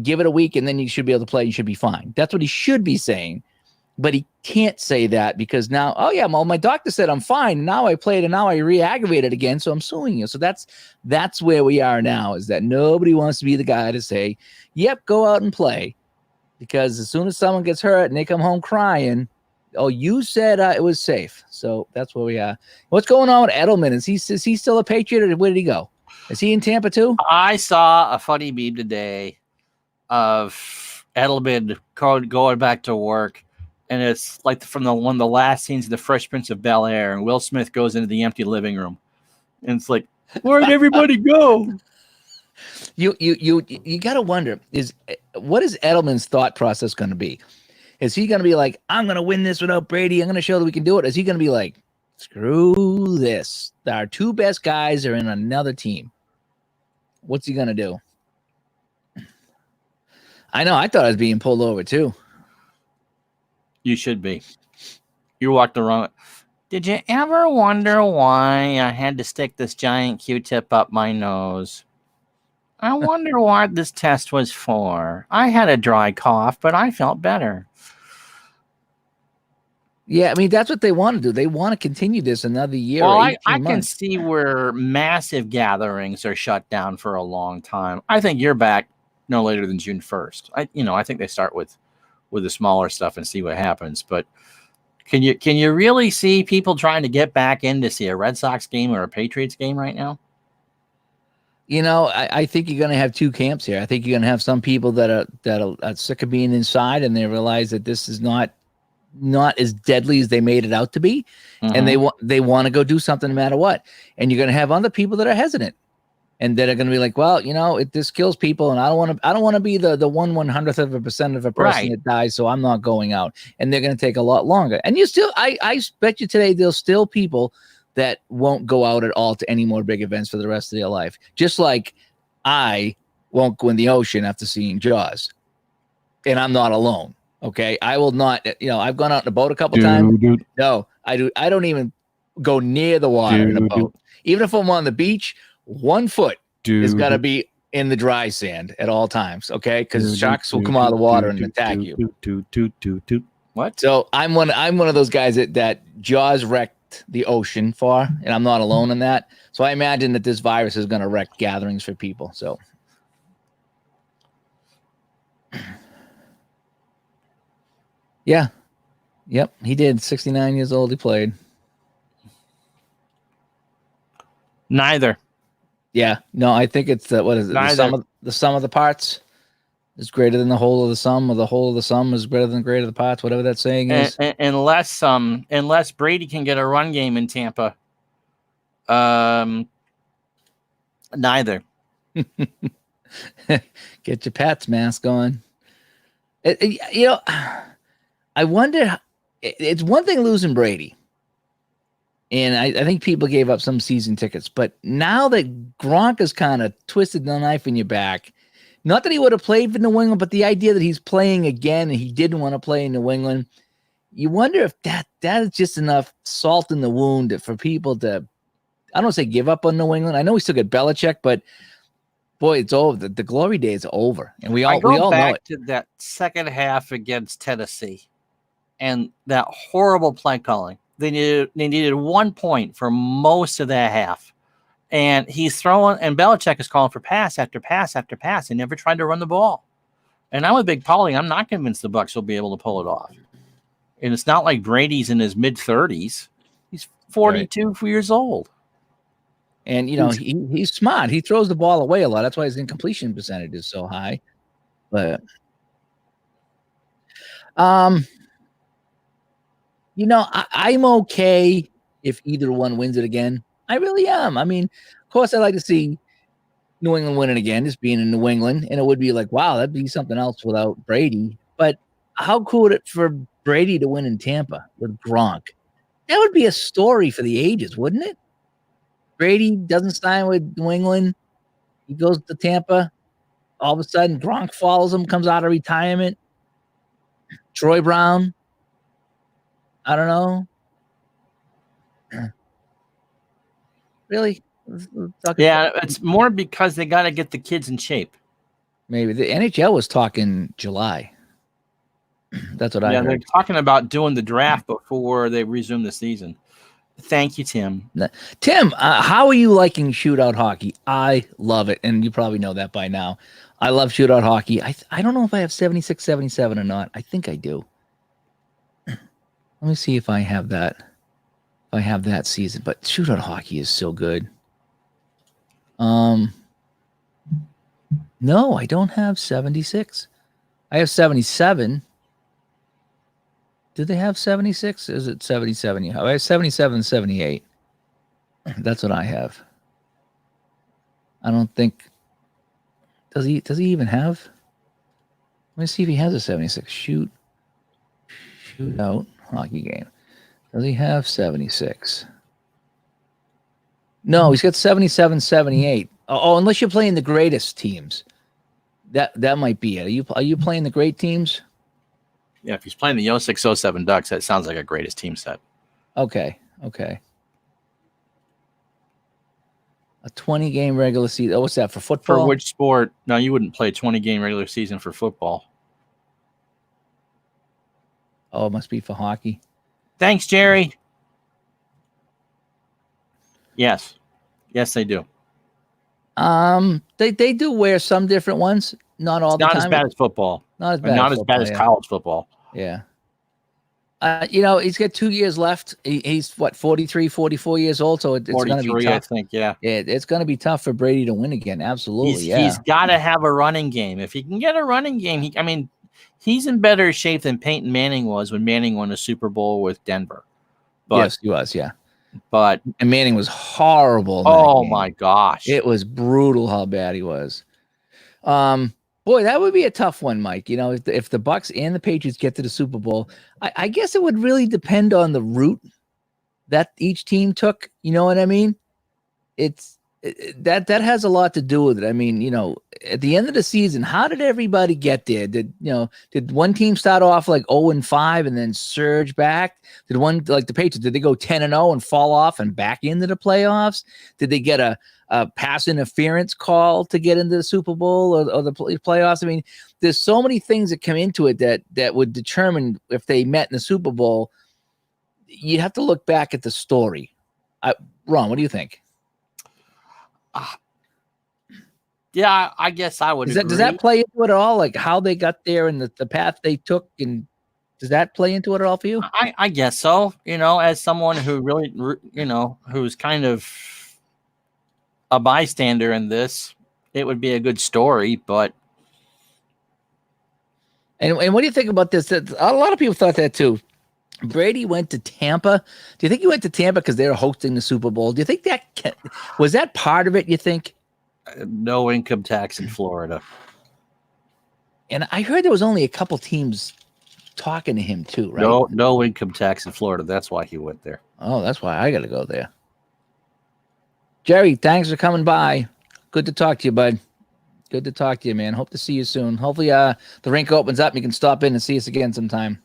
give it a week and then you should be able to play. You should be fine. That's what he should be saying. But he can't say that because now, oh yeah, well, my doctor said I'm fine. Now I played and now I re-aggravated again. So I'm suing you. So that's where we are now, is that nobody wants to be the guy to say, yep, go out and play. Because as soon as someone gets hurt and they come home crying, oh, you said it was safe. So that's where we are. What's going on with Edelman? Is he still a Patriot or where did he go? Is he in Tampa too? I saw a funny meme today of Edelman going back to work. And it's like from one of the last scenes of The Fresh Prince of Bel-Air, and Will Smith goes into the empty living room, and it's like, where'd everybody go? You got to wonder what is Edelman's thought process going to be? Is he going to be like, I'm going to win this without Brady? I'm going to show that we can do it. Is he going to be like, screw this? Our two best guys are in another team. What's he going to do? I know. I thought I was being pulled over too. You should be. You walked the wrong way. Did you ever wonder why I had to stick this giant Q-tip up my nose? I wonder what this test was for. I had a dry cough, but I felt better. Yeah, I mean that's what they want to do. They want to continue this another year. Well, or I 18 can months. see where massive gatherings are shut down for a long time. I think you're back no later than June 1st. I think they start with the smaller stuff and see what happens. But can you really see people trying to get back in to see a Red Sox game or a Patriots game right now? I think you're going to have two camps here. I think you're going to have some people that are sick of being inside, and they realize that this is not as deadly as they made it out to be, and Mhm. they want to go do something no matter what. And you're going to have other people that are hesitant, and that are going to be like, well, this kills people, and I don't want to be the 1/100th of a percent of a person Right. that dies, so I'm not going out. And they're going to take a lot longer. And I bet you today there's still people that won't go out at all to any more big events for the rest of their life. Just like I won't go in the ocean after seeing Jaws, and I'm not alone. Okay, I will not. I've gone out in a boat a couple times. No, I do. I don't even go near the water in a boat. Even if I'm on the beach, 1 foot is got to be in the dry sand at all times. Okay, because sharks will come out of the water and attack you. What? So I'm one of those guys that Jaws wrecked the ocean for, and I'm not alone in that. So I imagine that this virus is going to wreck gatherings for people. So. Yeah. Yep. He did. 69 years old. He played. Neither. Yeah. No, I think it's what is it? Neither. The sum of the parts is greater than the whole of the sum, or the whole of the sum is greater than the greater of the parts, whatever that saying is. Unless Brady can get a run game in Tampa. Neither. Get your Pats mask on. I wonder. It's one thing losing Brady, and I think people gave up some season tickets. But now that Gronk has kind of twisted the knife in your back, not that he would have played for New England, but the idea that he's playing again and he didn't want to play in New England, you wonder if that is just enough salt in the wound for people to, I don't say give up on New England. I know we still get Belichick, but boy, it's over. The glory days are over, and we all know it. To that second half against Tennessee, and that horrible play calling. They needed 1 point for most of that half, and he's throwing. And Belichick is calling for pass after pass after pass. He never tried to run the ball. And I'm with Big Paulie. I'm not convinced the Bucs will be able to pull it off. And it's not like Brady's in his mid-30s. He's 42 years old. And he's smart. He throws the ball away a lot. That's why his incompletion percentage is so high. But I'm okay if either one wins it again. I really am. I mean, of course, I'd like to see New England win it again, just being in New England, and it would be like, wow, that'd be something else without Brady. But how cool would it for Brady to win in Tampa with Gronk? That would be a story for the ages, wouldn't it? Brady doesn't sign with New England. He goes to Tampa. All of a sudden, Gronk follows him, comes out of retirement. Troy Brown. I don't know. Really? Yeah, it's more because they got to get the kids in shape. Maybe the NHL was talking July. That's what I heard. They're talking about doing the draft before they resume the season. Thank you, Tim. Tim, how are you liking shootout hockey? I love it, and you probably know that by now. I love shootout hockey. I don't know if I have 76, 77 or not. I think I do. Let me see if I have that. If I have that season, but shootout hockey is so good. No, I don't have 76. I have 77. Do they have 76? Is it 77? I have 77, 78. That's what I have. I don't think. Does he even have? Let me see if he has a 76. Shootout hockey game. Does he have 76? No, he's got 77, 78. Oh, unless you're playing the greatest teams. That might be it. Are you playing the great teams? Yeah, if he's playing the 06-07 Ducks, that sounds like a greatest team set. Okay. A 20-game regular season. Oh, what's that, for football? For which sport? No, you wouldn't play a 20-game regular season for football. Oh, it must be for hockey. Thanks, Jerry. Yes, they do. They do wear some different ones, not all It's the not time. as bad as football. Not as Or bad. not as as bad football, as yeah. college football. Yeah. He's got 2 years left. He's what, 43, 44 years old. So it's going to be 43, I tough. think. Yeah. It's going to be tough for Brady to win again. Absolutely. He's got to have a running game. If he can get a running game, he's in better shape than Peyton Manning was when Manning won a Super Bowl with Denver. But, yes, he was. Yeah. But And Manning was horrible. Oh my gosh. It was brutal how bad he was. Boy, that would be a tough one, Mike. If the Bucs and the Patriots get to the Super Bowl, I guess it would really depend on the route that each team took. You know what I mean? That has a lot to do with it. I mean, at the end of the season, how did everybody get there? Did one team start off like 0-5 and then surge back? Did one, like the Patriots, did they go 10-0 and fall off and back into the playoffs? Did they get a pass interference call to get into the Super Bowl or the playoffs? I mean, there's so many things that come into it that would determine if they met in the Super Bowl. You'd have to look back at the story. Ron, what do you think? Yeah, I guess I would. Does that play into it at all? Like how they got there and the path they took, and does that play into it at all for you? I guess so. As someone who really, who's kind of a bystander in this, it would be a good story. But and what do you think about this? A lot of people thought that too. Brady went to Tampa. Do you think he went to Tampa because they were hosting the Super Bowl? Do you think was that part of it? You think? No income tax in Florida. And I heard there was only a couple teams talking to him too, right? No income tax in Florida. That's why he went there. Oh, that's why I got to go there. Jerry, thanks for coming by. Good to talk to you, bud. Good to talk to you, man. Hope to see you soon. Hopefully, the rink opens up and you can stop in and see us again sometime.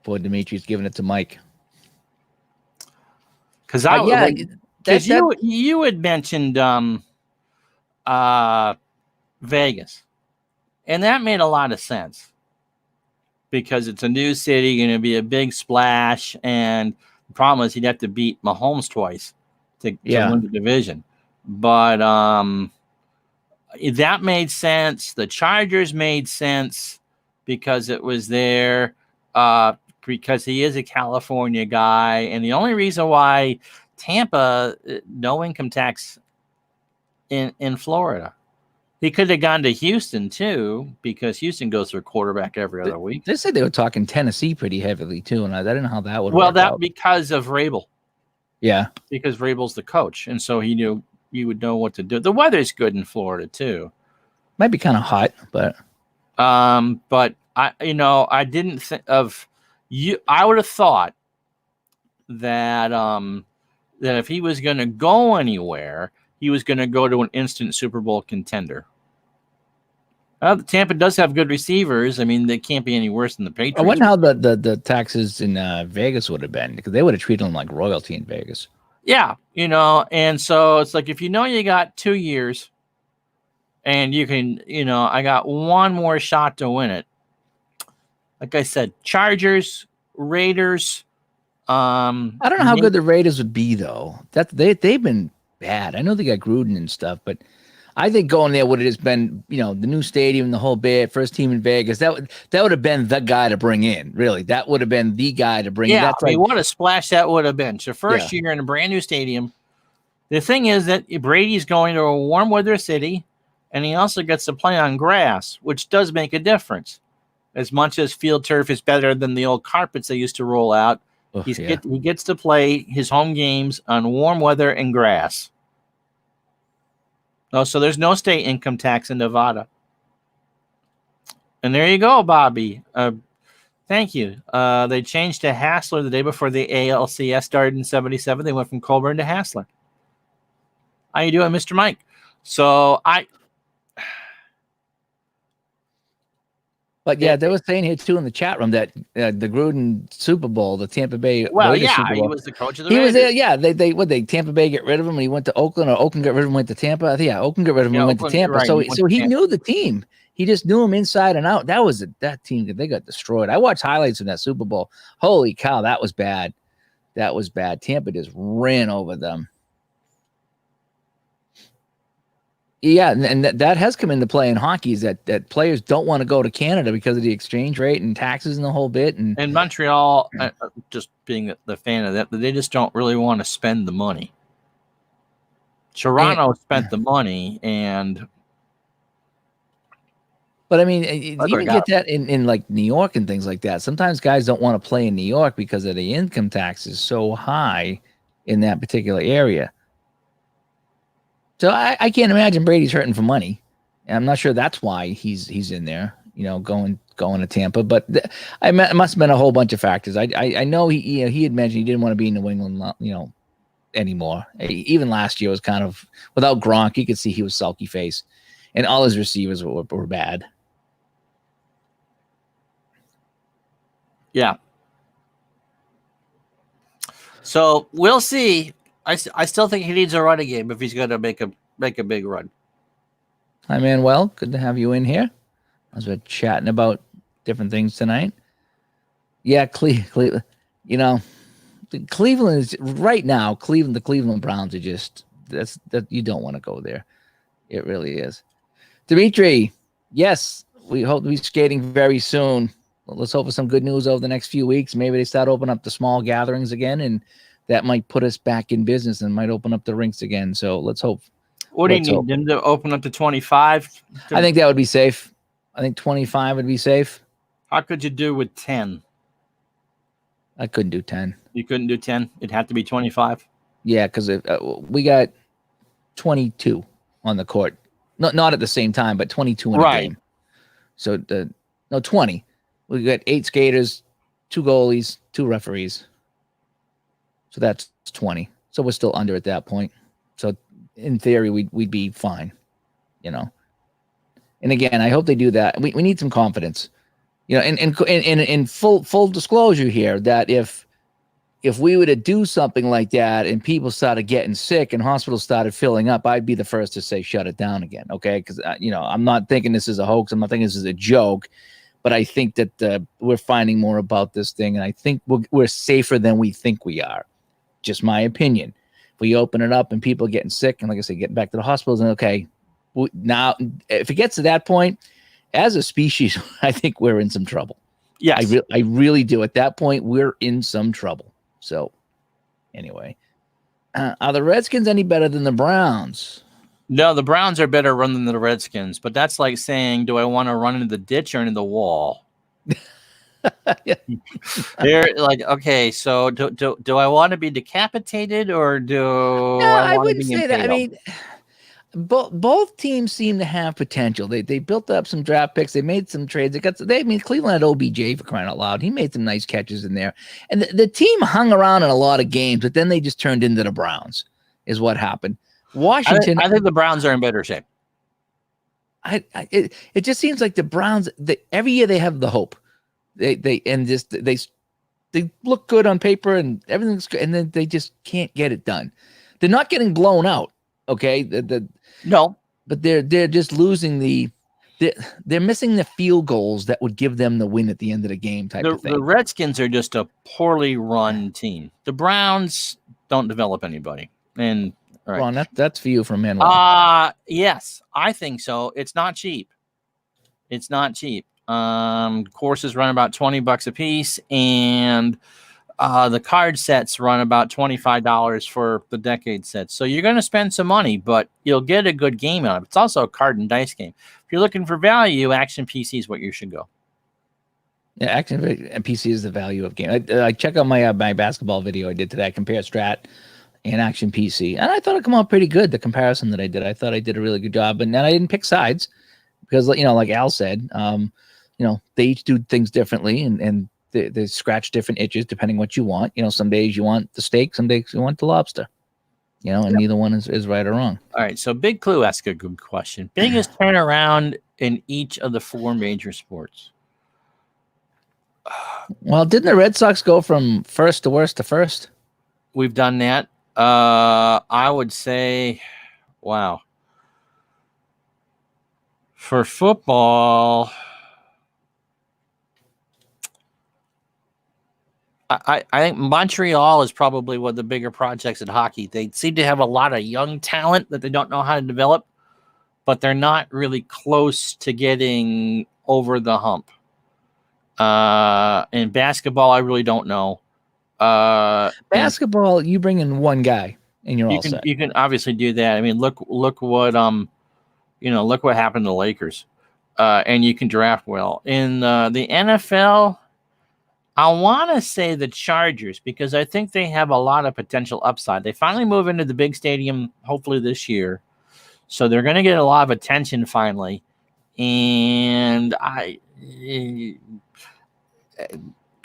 Boy, Dimitri's giving it to Mike. Because you had mentioned Vegas, and that made a lot of sense because it's a new city, going to be a big splash, and the problem is he'd have to beat Mahomes twice to win the division. But that made sense. The Chargers made sense because it was there, because he is a California guy. And the only reason why Tampa, no income tax in Florida. He could have gone to Houston too, because Houston goes through a quarterback every other week. They said they were talking Tennessee pretty heavily too, and I didn't know how that would work out. Because of Vrabel. Yeah. Because Vrabel's the coach, and so he knew you would know what to do. The weather's good in Florida too. Might be kind of hot, but I didn't think of you. I would have thought that that if he was going to go anywhere, he was going to go to an instant Super Bowl contender. Tampa does have good receivers. I mean, they can't be any worse than the Patriots. I wonder how the taxes in Vegas would have been, because they would have treated them like royalty in Vegas. Yeah, and so it's like if you got 2 years and you can, I got one more shot to win it. Like I said, Chargers, Raiders. I don't know how good the Raiders would be, though. They've been bad. I know they got Gruden and stuff, but I think going there would have just been, the new stadium, the whole bit, first team in Vegas. That would have been the guy to bring in. Really, that would have been the guy to bring in. Yeah, what a splash that would have been. So first year in a brand new stadium. The thing is that Brady's going to a warm weather city, and he also gets to play on grass, which does make a difference. As much as field turf is better than the old carpets they used to roll out, he gets to play his home games on warm weather and grass. Oh, so there's no state income tax in Nevada. And there you go, Bobby. Thank you. They changed to Hassler the day before the ALCS started in 77. They went from Colburn to Hassler. How you doing, Mr. Mike? So But But yeah, they were saying here too in the chat room that the Gruden Super Bowl, the Tampa Bay Well, Raiders yeah, Super he Bowl, was the coach of the he was Raiders. there. Yeah, they Tampa Bay get rid of him and he went to Oakland, or Oakland got rid of him and went to Tampa. I think, yeah, Oakland got rid of him Yeah, and went to Oakland, Tampa. right, So he went so to he Tampa. knew the team. He just knew him inside and out. That team, they got destroyed. I watched highlights from that Super Bowl. Holy cow, that was bad. That was bad. Tampa just ran over them. Yeah, and that has come into play in hockey, is that players don't want to go to Canada because of the exchange rate and taxes and the whole bit. And In Montreal, just being the fan of that, they just don't really want to spend the money. Toronto spent the money, but I mean, you even get that in like New York and things like that. Sometimes guys don't want to play in New York because of the income tax is so high in that particular area. So I can't imagine Brady's hurting for money. And I'm not sure that's why he's in there, going to Tampa. But it must have been a whole bunch of factors. I know he had mentioned he didn't want to be in New England, anymore. Even last year was kind of, without Gronk, you could see he was sulky face, and all his receivers were bad. Yeah. So we'll see. I still think he needs a running game if he's going to make a big run. Hi, Manuel. Good to have you in here. As we're chatting about different things tonight. Yeah, Cleveland. Cleveland is right now. The Cleveland Browns are just that you don't want to go there. It really is. Dimitri, yes, we hope to be skating very soon. Let's hope for some good news over the next few weeks. Maybe they start opening up the small gatherings again, and that might put us back in business and might open up the rinks again. So let's hope. What do you need them to open up to 25? I think that would be safe. I think 25 would be safe. How could you do with 10? I couldn't do 10. You couldn't do 10? It'd have to be 25? Yeah, because we got 22 on the court. Not at the same time, but 22 in a game. So 20. We got 8 skaters, 2 goalies, 2 referees. So that's 20. So we're still under at that point. So in theory, we'd be fine, And again, I hope they do that. We need some confidence, and in full disclosure here, that if we were to do something like that and people started getting sick and hospitals started filling up, I'd be the first to say shut it down again, okay? Because I'm not thinking this is a hoax. I'm not thinking this is a joke, but I think that we're finding more about this thing, and I think we're safer than we think we are. Just my opinion. If we open it up and people are getting sick, and like I said, getting back to the hospitals, and okay, now if it gets to that point, as a species, I think we're in some trouble. Yes, I really do. At that point, we're in some trouble. So, anyway, are the Redskins any better than the Browns? No, the Browns are better run than the Redskins, but that's like saying, do I want to run into the ditch or into the wall? They're like, okay, so do I want to be decapitated or do I want wouldn't to be say that. I impaled? mean, both teams seem to have potential. They built up some draft picks. They made some trades. Cleveland had OBJ, for crying out loud. He made some nice catches in there. And the team hung around in a lot of games, but then they just turned into the Browns, is what happened. Washington. I think the Browns are in better shape. It just seems like the Browns, every year they have the hope. They look good on paper and everything's good, and then they just can't get it done. They're not getting blown out. Okay. No, but they're just losing they're missing the field goals that would give them the win at the end of the game type of thing. The Redskins are just a poorly run team. The Browns don't develop anybody. And all right. Ron, that's for you from Manuel. Yes, I think so. It's not cheap. Courses run about $20 a piece, and the card sets run about $25 for the decade sets. So you're going to spend some money, but you'll get a good game out of it. It's also a card and dice game. If you're looking for value, Action PC is what you should go. Yeah, Action PC is the value of game. I check out my basketball video I did today. I compare Strat and Action PC, and I thought it came out pretty good. The comparison that I did, I thought I did a really good job. And then I didn't pick sides because, like Al said, they each do things differently, and they scratch different itches depending what you want. Some days you want the steak, some days you want the lobster. And neither one is right or wrong. All right, so Big Clue asked a good question. Biggest turnaround in each of the 4 major sports. Well, didn't the Red Sox go from first to worst to first? We've done that. I would say, wow. For football, I think Montreal is probably one of the bigger projects in hockey. They seem to have a lot of young talent that they don't know how to develop, but they're not really close to getting over the hump. In basketball, I really don't know. Basketball, you bring in one guy and you're all set. You can obviously do that. I mean, look what look what happened to the Lakers. And you can draft well. In the NFL, I want to say the Chargers because I think they have a lot of potential upside. They finally move into the big stadium, hopefully this year. So they're going to get a lot of attention finally. And I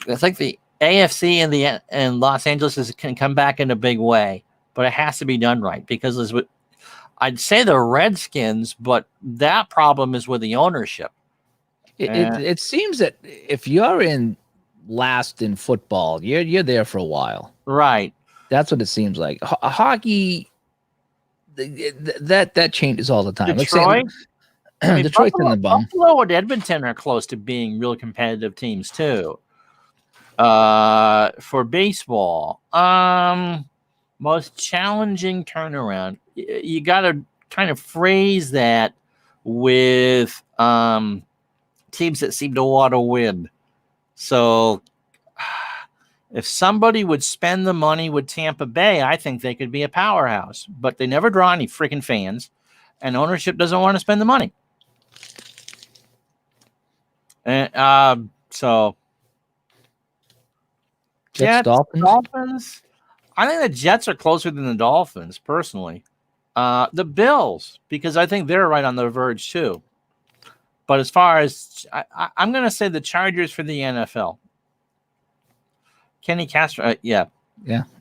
think the AFC and Los Angeles can come back in a big way, but it has to be done right because I'd say the Redskins, but that problem is with the ownership. It seems that if you're in last in football, you're there for a while. Right. That's what it seems like. Hockey, that changes all the time. Detroit, Detroit's in the bum. Buffalo and Edmonton are close to being real competitive teams too. For baseball, most challenging turnaround. You got to kind of phrase that with teams that seem to want to win. So if somebody would spend the money with Tampa Bay, I think they could be a powerhouse. But they never draw any freaking fans, and ownership doesn't want to spend the money. And so Jets, Dolphins. I think the Jets are closer than the Dolphins, personally. The Bills, because I think they're right on the verge too. But as far as I'm going to say the Chargers for the NFL. Kenny Castro, yeah.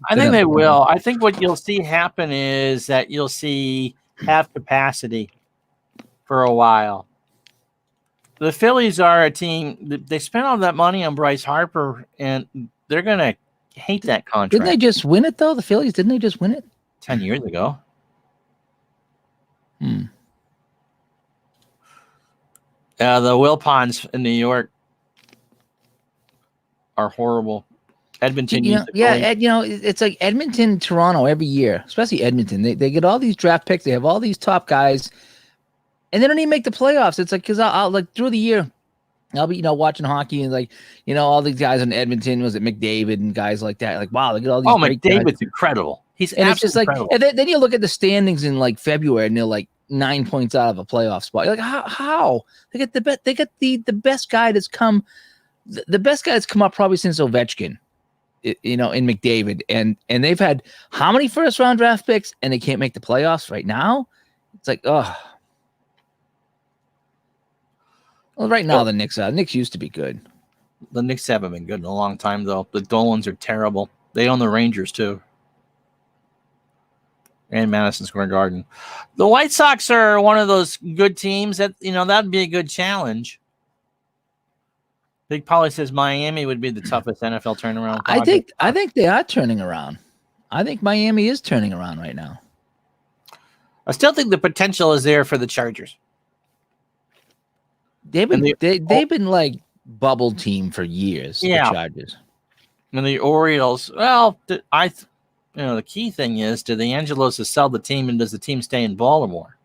I think they will. I think what you'll see happen is that you'll see half capacity for a while. The Phillies are a team. They spent all that money on Bryce Harper, and they're going to hate that contract. Didn't they just win it, though? The Phillies, didn't they just win it? 10 years ago. The Wilpons in New York are horrible. Edmonton, it's like Edmonton, Toronto every year, especially Edmonton. They get all these draft picks. They have all these top guys, and they don't even make the playoffs. It's like because I'll like through the year, I'll be watching hockey and like all these guys in Edmonton, was it McDavid and guys like that? Like wow, they get all these. Oh, McDavid's incredible. He's and it's just like, incredible. and then you look at the standings in like February, and they're like 9 points out of a playoff spot. You're like, how they get the best guy that's come, the best guy that's come up probably since Ovechkin, in McDavid, and they've had how many first round draft picks, and they can't make the playoffs right now. It's like, oh, well, right now the Knicks used to be good. The Knicks haven't been good in a long time, though. The Dolans are terrible. They own the Rangers too. And Madison Square Garden. The White Sox are one of those good teams that, that'd be a good challenge. Big Polly says Miami would be the toughest NFL turnaround. I think they are turning around. I think Miami is turning around right now. I still think the potential is there for the Chargers. They've been like bubble team for years. Yeah. The Chargers. And the Orioles, well, the key thing is, do the Angelos sell the team, and does the team stay in Baltimore?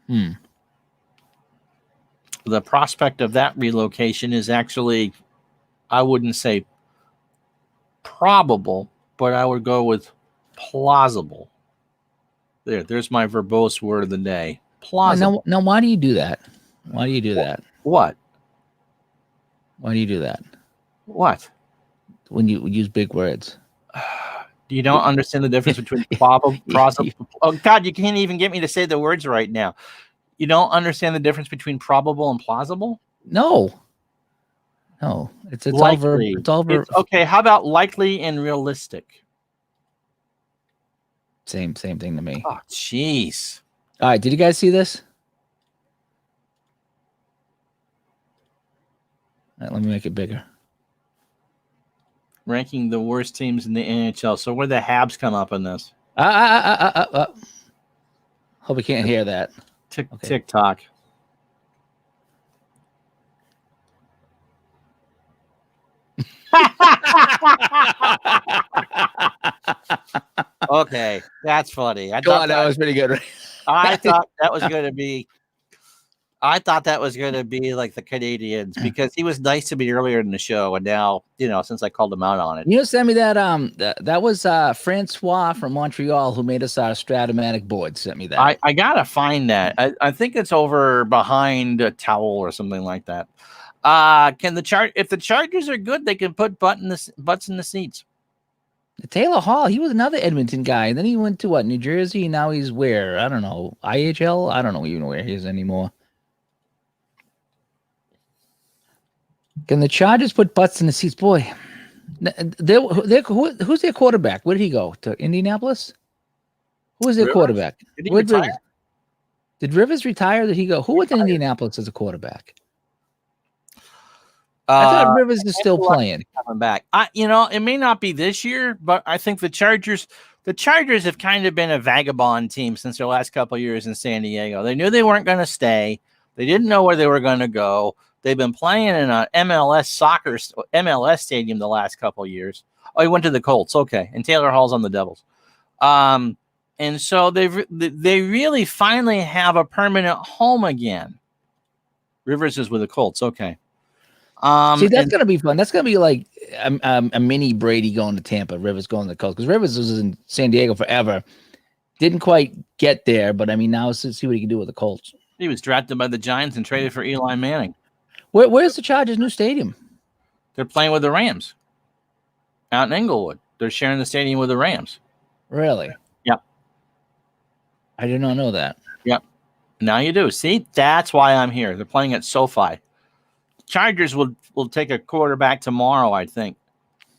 The prospect of that relocation is actually, I wouldn't say probable, but I would go with plausible. There's my verbose word of the day. Plausible. Now, why do you do that? Why do you do that? What? Why do you do that? What? When you use big words. You don't understand the difference between plausible. Oh, God, you can't even get me to say the words right now. You don't understand the difference between probable and plausible? No. It's likely. All verb. Okay, how about likely and realistic? Same thing to me. Oh, jeez. All right, did you guys see this? Let me make it bigger. Ranking the worst teams in the NHL. So where the Habs come up in this? Hope you can't hear that. Okay. TikTok. Okay, that's funny. That was pretty good. Right? I thought that was going to be. I thought that was going to be like the Canadians because he was nice to me earlier in the show, and now since I called him out on it. You sent me that. That was Francois from Montreal who made us our Stratomatic board. Sent me that. I gotta find that. I think it's over behind a towel or something like that. Can if the Chargers are good, they can put butts in the seats. Taylor Hall, he was another Edmonton guy. And then he went to what, New Jersey? Now he's where? I don't know. IHL? I don't know even where he is anymore. Can the Chargers put butts in the seats? Boy, who's their quarterback? Where did he go? To Indianapolis? Who was their quarterback? Did he retire? Did Rivers retire? Did he go? Who went to Indianapolis as a quarterback? I thought Rivers is still playing. Coming back. It may not be this year, but I think the Chargers have kind of been a vagabond team since their last couple of years in San Diego. They knew they weren't going to stay. They didn't know where they were going to go. They've been playing in an MLS stadium the last couple of years. Oh, he went to the Colts. Okay. And Taylor Hall's on the Devils. And so they really finally have a permanent home again. Rivers is with the Colts. Okay. See, that's going to be fun. That's going to be like a mini Brady going to Tampa, Rivers going to the Colts. Because Rivers was in San Diego forever. Didn't quite get there, but I mean, now let's see what he can do with the Colts. He was drafted by the Giants and traded for Eli Manning. Where's the Chargers' new stadium? They're playing with the Rams out in Inglewood. They're sharing the stadium with the Rams. Really? Yep. I did not know that. Yep. Now you do. See, that's why I'm here. They're playing at SoFi. Chargers will take a quarterback tomorrow, I think.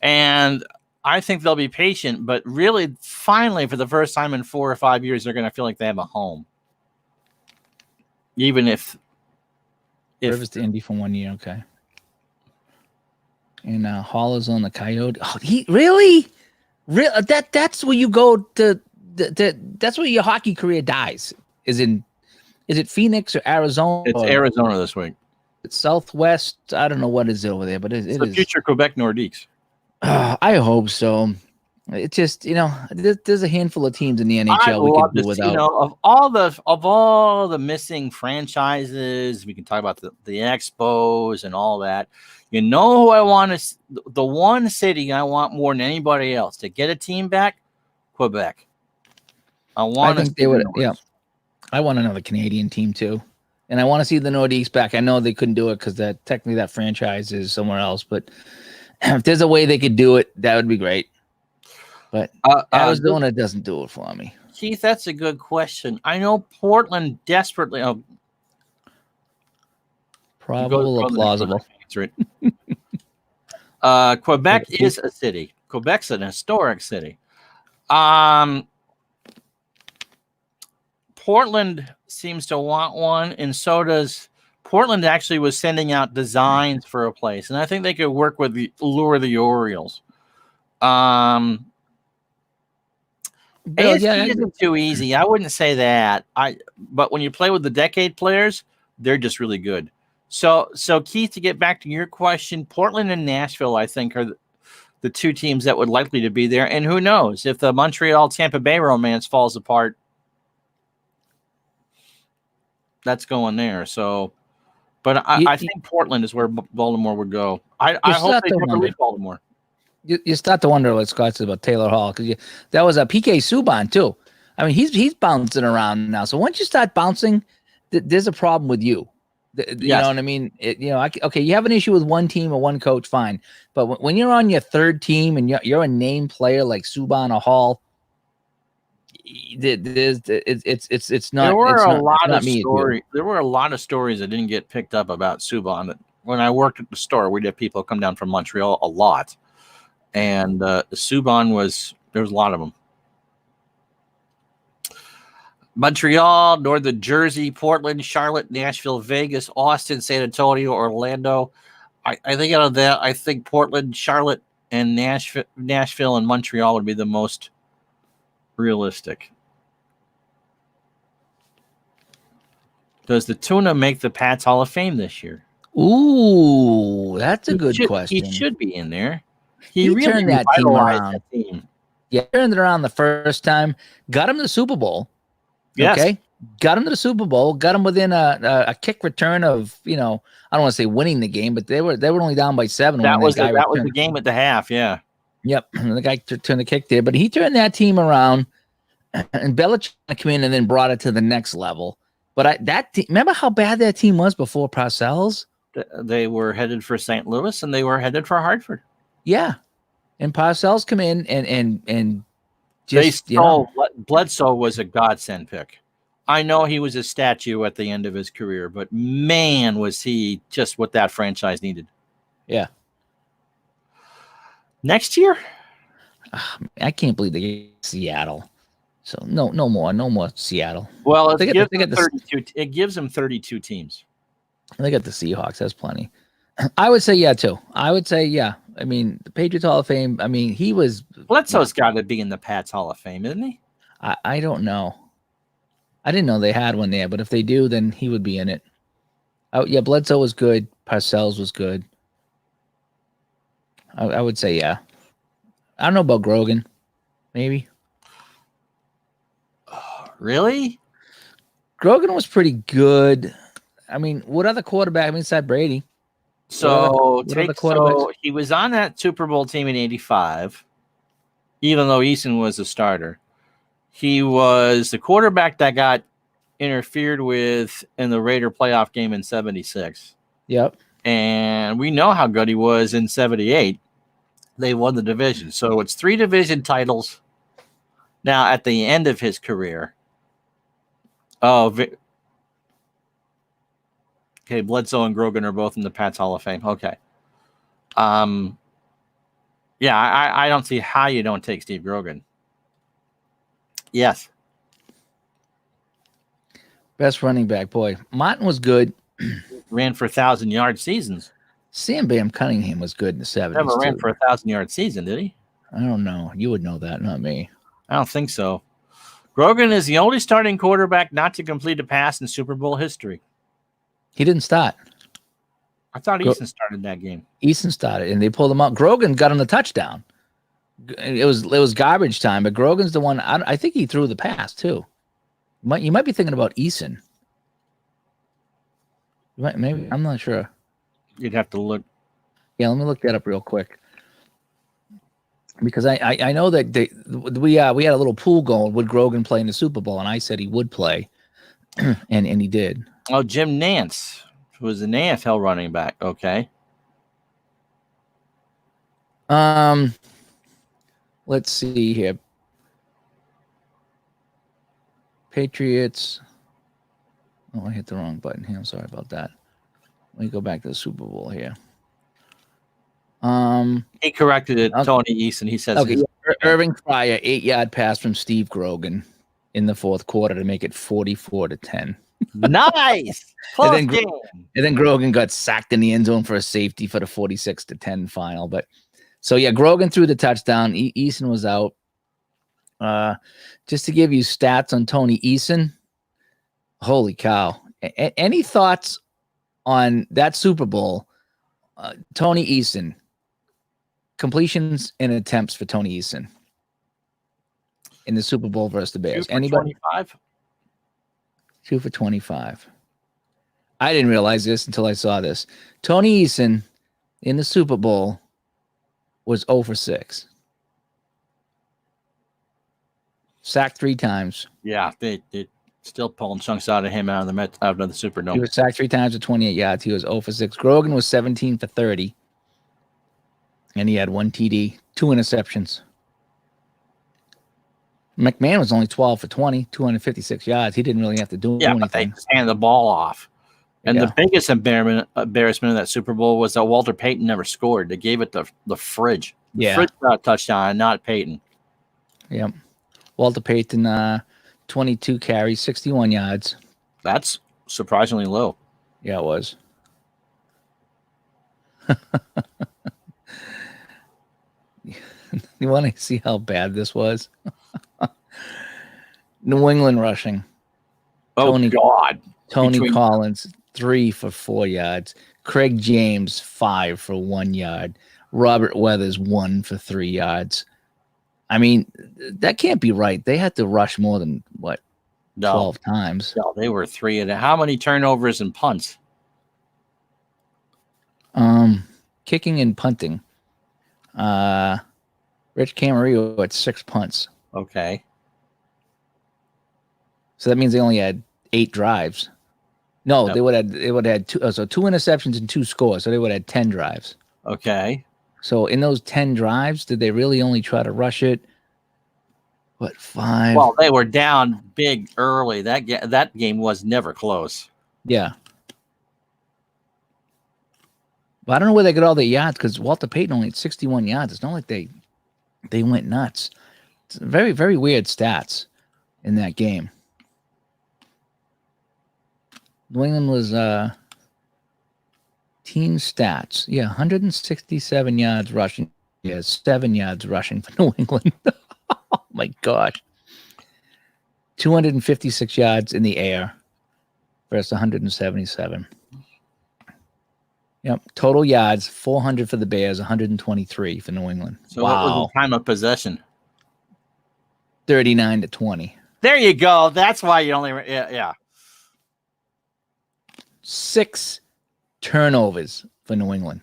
And I think they'll be patient, but really, finally, for the first time in 4 or 5 years, they're going to feel like they have a home. Even if Rivers to Indy for 1 year, okay. And Hall is on the Coyote. Oh, he really? That's where you go to. That's where your hockey career dies. Is it Phoenix or Arizona? It's Arizona this week. It's Southwest. I don't know what is over there, but it is the future Quebec Nordiques. I hope so. It's just there's a handful of teams in the NHL we can do without. Of all the missing franchises, we can talk about the Expos and all that. You know who I want to? The one city I want more than anybody else to get a team back, Quebec. I think they would. Yeah, I want another Canadian team too, and I want to see the Nordiques back. I know they couldn't do it because technically that franchise is somewhere else, but if there's a way they could do it, that would be great. But Arizona doesn't do it for me. Keith, that's a good question. I know Portland desperately. Probable or plausible. Quebec is a city. Quebec's an historic city. Portland seems to want one, and so does Portland. Actually, was sending out designs for a place, and I think they could work with lure the Orioles. ASD isn't too easy. I wouldn't say that. But when you play with the decade players, they're just really good. So Keith, to get back to your question, Portland and Nashville, I think, are the two teams that would likely to be there. And who knows if the Montreal Tampa Bay romance falls apart, that's going there. So, but I think Portland is where Baltimore would go. I hope they never leave Baltimore. You start to wonder what Scott said about Taylor Hall because that was a PK Subban too. I mean, he's bouncing around now. So once you start bouncing, there's a problem with you. You know what I mean? Okay, you have an issue with one team or one coach, fine. But when you're on your third team and you're a name player like Subban or Hall, it's not. There were a lot of stories that didn't get picked up about Subban. When I worked at the store, we'd have people come down from Montreal a lot. And Subban there was a lot of them. Montreal, Northern Jersey, Portland, Charlotte, Nashville, Vegas, Austin, San Antonio, Orlando. I think out of that, I think Portland, Charlotte, and Nashville and Montreal would be the most realistic. Does the tuna make the Pats Hall of Fame this year? Ooh, that's a good He question. should be in there. He He really turned that team revitalized around. that team. Yeah, turned it around the first time. Got him to the Super Bowl. Yes. Okay. Got him to the Super Bowl. Got him within a kick return of, I don't want to say winning the game, but they were only down by 7. That when was guy that was returned. the game at the half. Yeah. Yep, the guy turned the kick there, but he turned that team around, and Belichick came in and then brought it to the next level. But remember how bad that team was before Parcells? They were headed for St. Louis and they were headed for Hartford. Yeah, and Parcells come in and just Bledsoe was a godsend pick. I know he was a statue at the end of his career, but man, was he just what that franchise needed. Yeah. Next year, I can't believe they get Seattle. So no more Seattle. Well, it They gives get them 32. It gives them 32 teams. They got the Seahawks. That's plenty. I would say yeah too. I would say yeah. I mean, the Patriots Hall of Fame. I mean, he was. Bledsoe's got to be in the Pats Hall of Fame, isn't he? I don't know. I didn't know they had one there, but if they do, then he would be in it. Oh yeah, Bledsoe was good. Parcells was good. I would say yeah. I don't know about Grogan. Maybe. Really? Grogan was pretty good. I mean, what other quarterback beside Brady? So quarterbacks? he was on that Super Bowl team in '85, even though Eason was a starter. He was the quarterback that got interfered with in the Raider playoff game in '76. Yep. And we know how good he was in '78. They won the division. So it's 3 division titles now at the end of his career. Oh, okay. Bledsoe and Grogan are both in the Pats Hall of Fame. Okay. Yeah, I don't see how you don't take Steve Grogan. Yes. Best running back, boy. Martin was good. Ran for 1,000-yard seasons. Sam Bam Cunningham was good in the 70s. Never ran for a 1,000-yard season, did he? I don't know. You would know that, not me. I don't think so. Grogan is the only starting quarterback not to complete a pass in Super Bowl history. He didn't start. I thought Eason started that game. Eason started, and they pulled him out. Grogan got him the touchdown. It was garbage time, but Grogan's the one. I think he threw the pass too. You might be thinking about Eason. Maybe I'm not sure. You'd have to look. Yeah, let me look that up real quick. Because I know that we had a little pool going. Would Grogan play in the Super Bowl? And I said he would play, and he did. Oh, Jim Nance was an AFL running back. Okay. Let's see here. Patriots. Oh, I hit the wrong button here. I'm sorry about that. Let me go back to the Super Bowl here. He corrected it, Tony Eason. He says, okay, Irving Fryer, 8-yard pass from Steve Grogan in the fourth quarter to make it 44-10. Nice. and then Grogan got sacked in the end zone for a safety for the 46-10 final. But so yeah, Grogan threw the touchdown. Eason was out. Just to give you stats on Tony Eason, holy cow! Any thoughts on that Super Bowl? Tony Eason, completions and attempts for Tony Eason in the Super Bowl versus the Bears. 2 for 25? 2 for 25. I didn't realize this until I saw this. Tony Eason in the Super Bowl was 0 for 6. Sacked 3 times. Yeah, they still pulling chunks out of him out of the Superdome. He was sacked 3 times for 28 yards. He was 0 for 6. Grogan was 17 for 30. And he had 1 TD, 2 interceptions. McMahon was only 12 for 20, 256 yards. He didn't really have to do anything. But they just handed the ball off. And the biggest embarrassment of that Super Bowl was that Walter Payton never scored. They gave it the Fridge. Fridge got a touchdown, not Payton. Yep. Walter Payton, 22 carries, 61 yards. That's surprisingly low. Yeah, it was. You want to see how bad this was? New England rushing. Oh, Tony- God. Tony Between- Collins, 3 for 4 yards. Craig James, 5 for 1 yard. Robert Weathers, 1 for 3 yards. I mean, that can't be right. They had to rush more than, what, No, 12 times? no, they were 3 and how many turnovers and punts? Kicking and punting. Rich Camarillo had 6 punts. Okay. So that means they only had 8 drives. No, Yep. they would have had 2 interceptions and 2 scores. So they would have had 10 drives. Okay. So in those 10 drives, did they really only try to rush it? What, 5? Well, they were down big early. That game was never close. Yeah. But I don't know where they got all their yards because Walter Payton only had 61 yards. It's not like they went nuts. It's very, very weird stats in that game. New England was team stats. Yeah, 167 yards rushing. Yeah, 7 yards rushing for New England. Oh my gosh. 256 yards in the air versus 177. Yep. Total yards, 400 for the Bears, 123 for New England. So what was the time of possession? 39-20. There you go. That's why you only yeah. 6 turnovers for New England.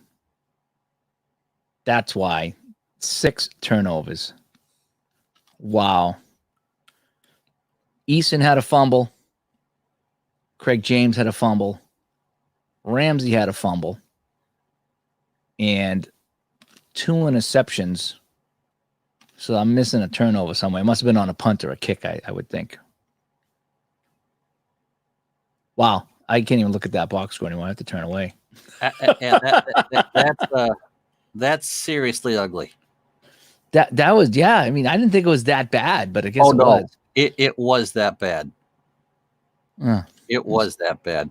That's why. 6 turnovers. Wow. Eason had a fumble. Craig James had a fumble. Ramsey had a fumble. And 2 interceptions. So I'm missing a turnover somewhere. It must have been on a punt or a kick, I would think. Wow. I can't even look at that box score anymore. I have to turn away. That's seriously ugly. That was, yeah. I mean, I didn't think it was that bad, but I guess Oh, it no. was. It was that bad. Uh, It was that bad.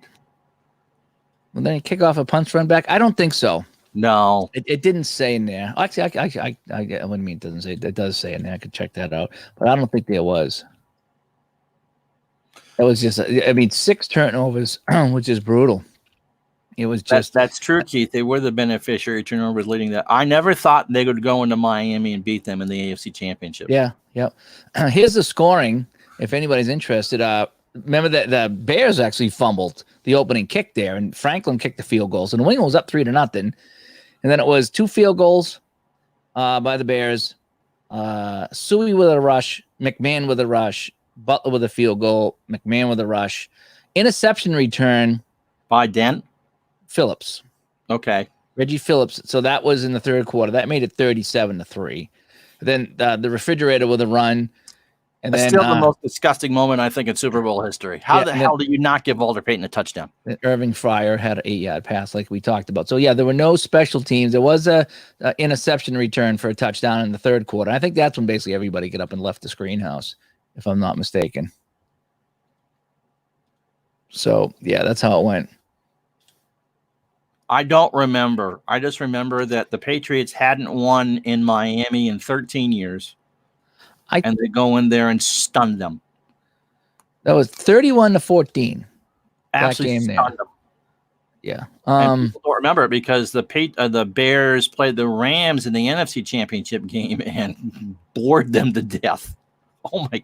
well, then you kick off a punch run back. I don't think so. No. It didn't say in there. Actually, I what do you mean it doesn't say? It does say in there. I could check that out, but I don't think there was. That was just, I mean, 6 turnovers, which is brutal. It was just That's true, Keith. They were the beneficiary turnovers leading that. I never thought they would go into Miami and beat them in the AFC Championship. yeah. Here's the scoring. If anybody's interested, remember that the Bears actually fumbled the opening kick there, and Franklin kicked the field goals, and New England was up 3-0, and then it was 2 field goals by the Bears. Suey with a rush, McMahon with a rush, Butler with a field goal, McMahon with a rush, interception return. By Dent? Phillips. Okay. Reggie Phillips. So that was in the third quarter. That made it 37-3. Then the refrigerator with a run. And That's then still the most disgusting moment, I think, in Super Bowl history. How Yeah, the and hell do you not give Walter Payton a touchdown? Irving Fryer had an 8-yard pass like we talked about. So, yeah, there were no special teams. There was a interception return for a touchdown in the third quarter. I think that's when basically everybody got up and left the screenhouse, if I'm not mistaken. So, yeah, that's how it went. I don't remember. I just remember that the Patriots hadn't won in Miami in 13 years. And they go in there and stun them. That was 31-14. Absolutely game there. stunned them. Yeah. And people don't remember it because the Bears played the Rams in the NFC Championship game and bored them to death. Oh my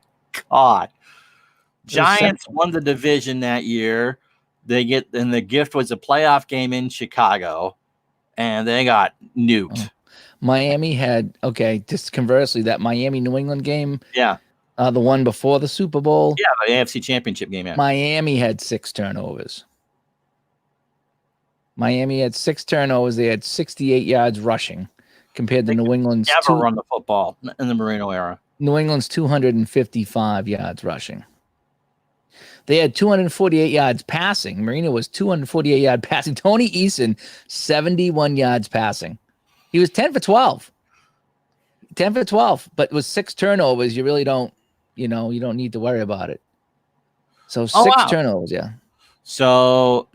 God! Giants won the division that year. And the gift was a playoff game in Chicago, and they got nuked. Miami had, just conversely, that Miami New England game. Yeah. The one before the Super Bowl. Yeah, the AFC Championship game. Yeah. Miami had 6 turnovers. Miami had 6 turnovers. They had 68 yards rushing compared to New England's. Never run the football in the Marino era. New England's 255 yards rushing. They had 248 yards passing. Marino was 248 yard passing. Tony Eason, 71 yards passing. He was 10 for 12. 10 for 12, but with 6 turnovers, you really don't, you don't need to worry about it. So 6 turnovers, yeah. So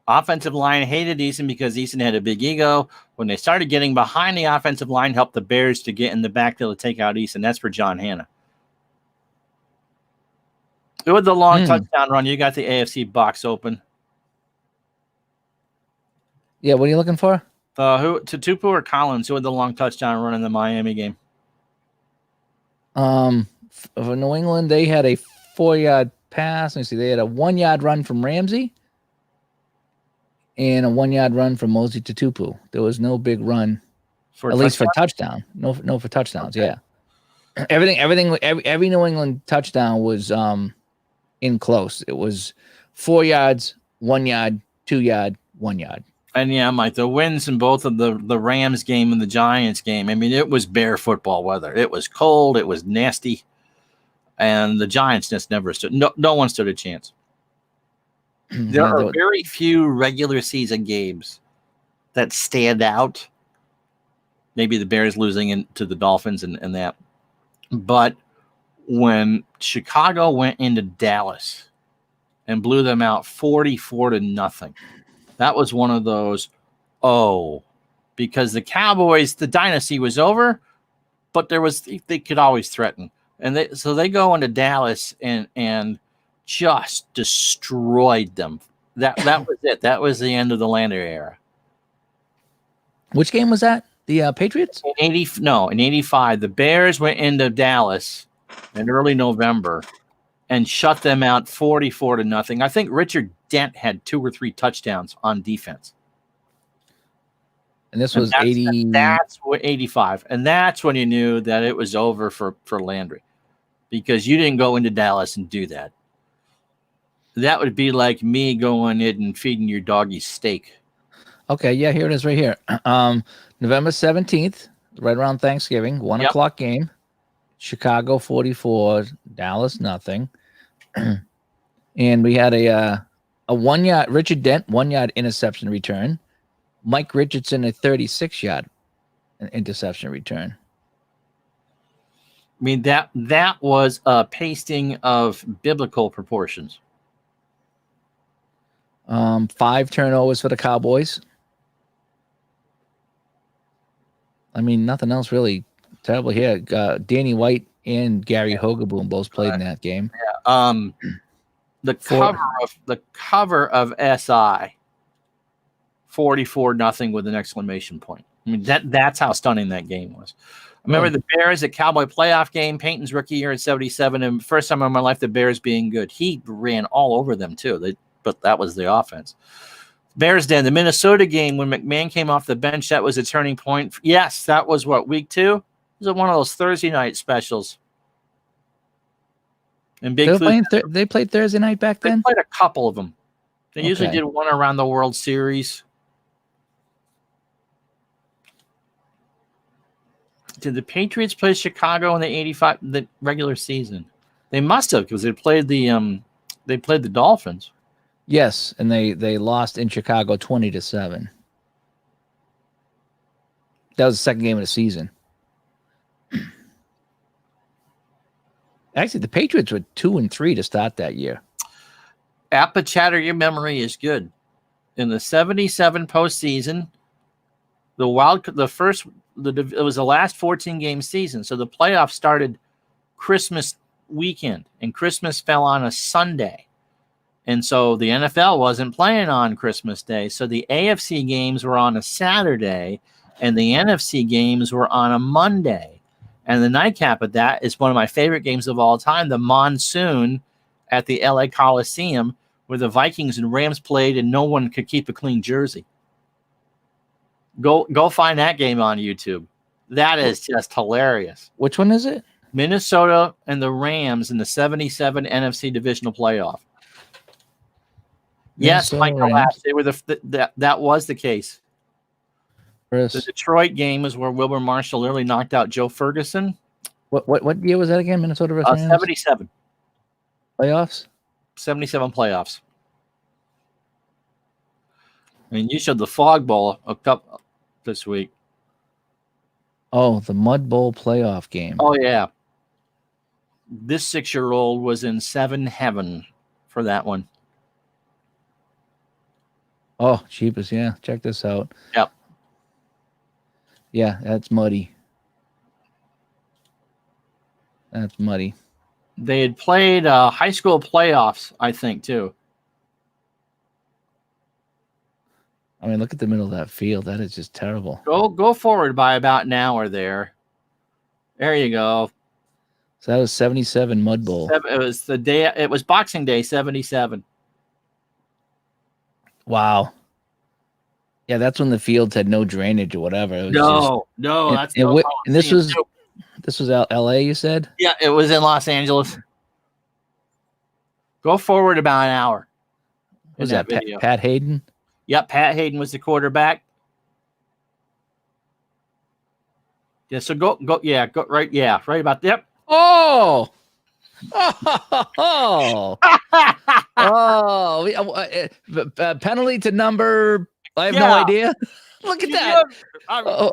Offensive line hated Eason because Eason had a big ego. When they started getting behind the offensive line, helped the Bears to get in the backfield to take out Eason. That's for John Hanna. With the long touchdown run, you got the AFC box open. Yeah, what are you looking for? Tutupu or Collins? Who had the long touchdown run in the Miami game? For New England, they had a 4-yard pass. Let me see. They had a 1-yard run from Ramsey and a 1-yard run from Mosey Tutupu. There was no big run, at least for touchdown. No for touchdowns. Okay. Yeah, every New England touchdown was in close. It was 4 yards, 1 yard, 2 yard, 1 yard. And yeah, Mike, the wins in both of the Rams game and the Giants game, I mean, it was bear football weather. It was cold. It was nasty. And the Giants just never stood. No one stood a chance. There are very few regular season games that stand out. Maybe the Bears losing to the Dolphins and that. But when Chicago went into Dallas and blew them out 44-0, that was one of those, because the Cowboys, the dynasty was over, but they could always threaten. And they go into Dallas and just destroyed them. That was it. That was the end of the Landry era. Which game was that? The Patriots? In 85, the Bears went into Dallas in early November and shut them out 44-0. I think Richard Dent had 2 or 3 touchdowns on defense. And this was 80. That's 85. And that's when you knew that it was over for Landry, because you didn't go into Dallas and do that. That would be like me going in and feeding your doggy steak. Okay, yeah, here it is right here. November 17th, right around Thanksgiving, 1 o'clock game. Chicago 44, Dallas nothing. And we had a 1 yard, Richard Dent, 1 yard interception return. Mike Richardson, a 36-yard interception return. I mean, that was a pasting of biblical proportions. 5 turnovers for the Cowboys. I mean, nothing else really terrible here. Danny White and Gary Hogaboom both played in that game. Yeah. The cover of SI, 44-0 with an exclamation point. I mean, that's how stunning that game was. I remember the Bears at Cowboy playoff game, Peyton's rookie year in 77, and first time in my life the Bears being good. He ran all over them too. But that was the offense. Bears den. The Minnesota game when McMahon came off the bench, that was a turning point. Yes, that was week 2? It was one of those Thursday night specials. And they played Thursday night back then? They played a couple of them. They usually did one around the World Series. Did the Patriots play Chicago in the 85 the regular season? They must have, because they played the Dolphins. Yes, and they lost in Chicago 20-7. That was the second game of the season. Actually, the Patriots were 2-3 to start that year. Appa Chatter, your memory is good. In the 77 postseason, it was the last 14-game season, so the playoffs started Christmas weekend, and Christmas fell on a Sunday. And so the NFL wasn't playing on Christmas Day. So the AFC games were on a Saturday and the NFC games were on a Monday. And the nightcap of that is one of my favorite games of all time, the Monsoon at the LA Coliseum, where the Vikings and Rams played and no one could keep a clean jersey. Go find that game on YouTube. That is just hilarious. Which one is it? Minnesota and the Rams in the 77 NFC divisional playoff. Yes, Michael. They were that was the case. Chris. The Detroit game was where Wilbur Marshall literally knocked out Joe Ferguson. What year was that again? Minnesota versus Rams? 77 playoffs. 77 playoffs. I mean, you showed the Fog Bowl a couple this week. Oh, the Mud Bowl playoff game. Oh yeah. This 6-year-old was in 7 heaven for that one. Oh, cheapest. Yeah. Check this out. Yep. Yeah, that's muddy. That's muddy. They had played high school playoffs, I think, too. I mean, look at the middle of that field. That is just terrible. Go forward by about an hour there. There you go. So that was 77 Mud Bowl. It was the day. It was Boxing Day, 77. Wow. Yeah, that's when the fields had no drainage or whatever. It was No, just, that's and, no and, and this Coliseum, was too. L.A. You said? Yeah, it was in Los Angeles. Go forward about an hour. Was in that video? Pat Hayden? Yep, Pat Hayden was the quarterback. Yeah, so go right. Yeah, right about. Yep. Oh. Oh. Oh. Penalty to number. I have no Yeah. idea. Look at that.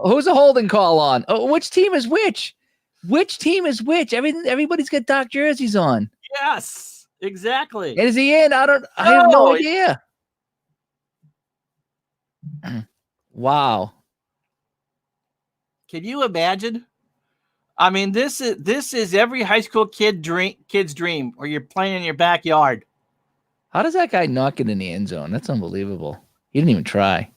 Who's a holding call on? Oh, which team is which? Which team is which? Everybody's got dark jerseys on. Yes, exactly. Is he in? I have no No, idea. Wow. Can you imagine? I mean, this is every high school kid's dream, where you're playing in your backyard. How does that guy not get in the end zone? That's unbelievable. He didn't even try.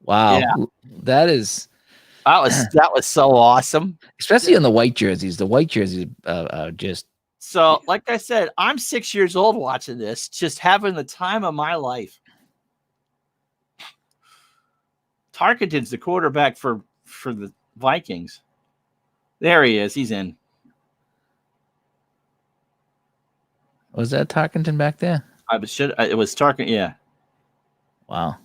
Wow. Yeah. That was so awesome. Especially on the white jerseys. The white jerseys are just. So, like I said, I'm 6 years old watching this, just having the time of my life. Tarkenton's the quarterback for the Vikings. There he is. He's in. Was that Tarkenton back there? It was Tarkenton. Yeah. Wow.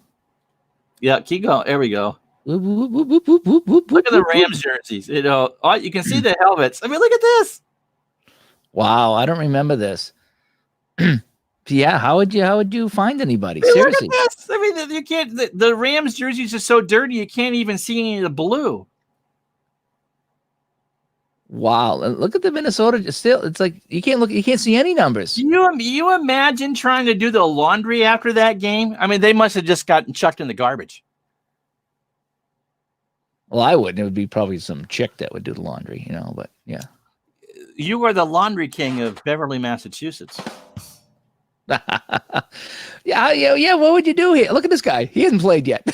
Yeah. Keep going. There we go. Whoop, whoop, whoop, whoop, whoop, whoop, whoop, Look at the whoop, Rams jerseys. You know, you can see the helmets. I mean, look at this. Wow, I don't remember this. Yeah, how would you find anybody? I mean, Seriously. look at this. I mean, you can't. The Rams jerseys are so dirty you can't even see any of the blue. Wow, and look at the Minnesota. Still, it's like you can't see any numbers. You imagine trying to do the laundry after that game? I mean, they must have just gotten chucked in the garbage. Well, I wouldn't. It would be probably some chick that would do the laundry, but yeah. You are the laundry king of Beverly, Massachusetts. Yeah. What would you do here? Look at this guy. He hasn't played yet.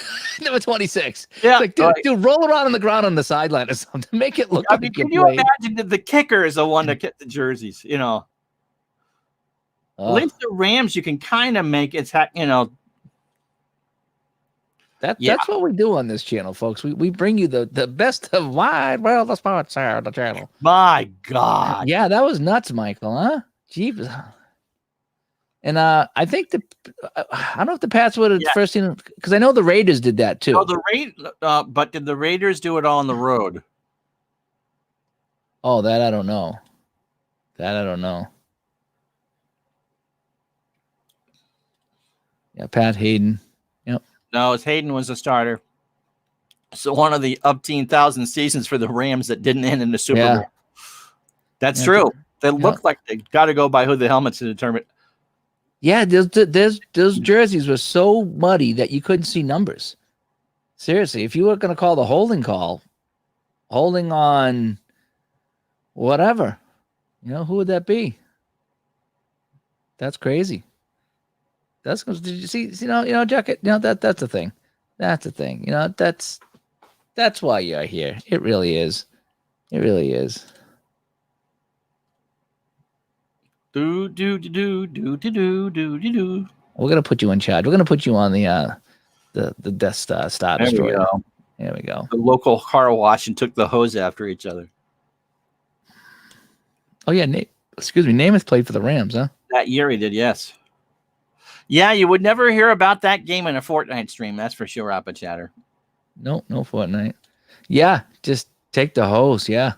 Number 26. Yeah, It's like, dude, roll around on the ground on the sideline or something. Make it look I like mean, you can you played. imagine that the kicker is the one that get the jerseys? At least the Rams, you can kind of make it. That's what we do on this channel, folks. We bring you the best of wide world of sports here on the channel. My God. Yeah, that was nuts, Michael, huh? Jeez. And I think I don't know if the Pats would have first seen, because I know the Raiders did that too. Oh, but did the Raiders do it all on the road? Oh, that I don't know. Yeah, Pat Hayden. Yep. No, Hayden was a starter. So one of the 18,000 seasons for the Rams that didn't end in the Super Bowl. That's true. They look like they got to go by who the helmets to determine. Yeah, those jerseys were so muddy that you couldn't see numbers. Seriously, if you were going to call the holding on whatever, who would that be? That's crazy. Did you see? Jacket. That's the thing. That's the thing. That's why you're here. It really is. It really is. Do. We're gonna put you in charge. We're gonna put you on the Death Star Destroyer. There we go. The local car wash and took the hose after each other. Oh yeah, Namath played for the Rams, huh? That year he did, yes. Yeah, you would never hear about that game in a Fortnite stream. That's for sure, Appa Chatter. No Fortnite. Yeah, just take the hose. Yeah,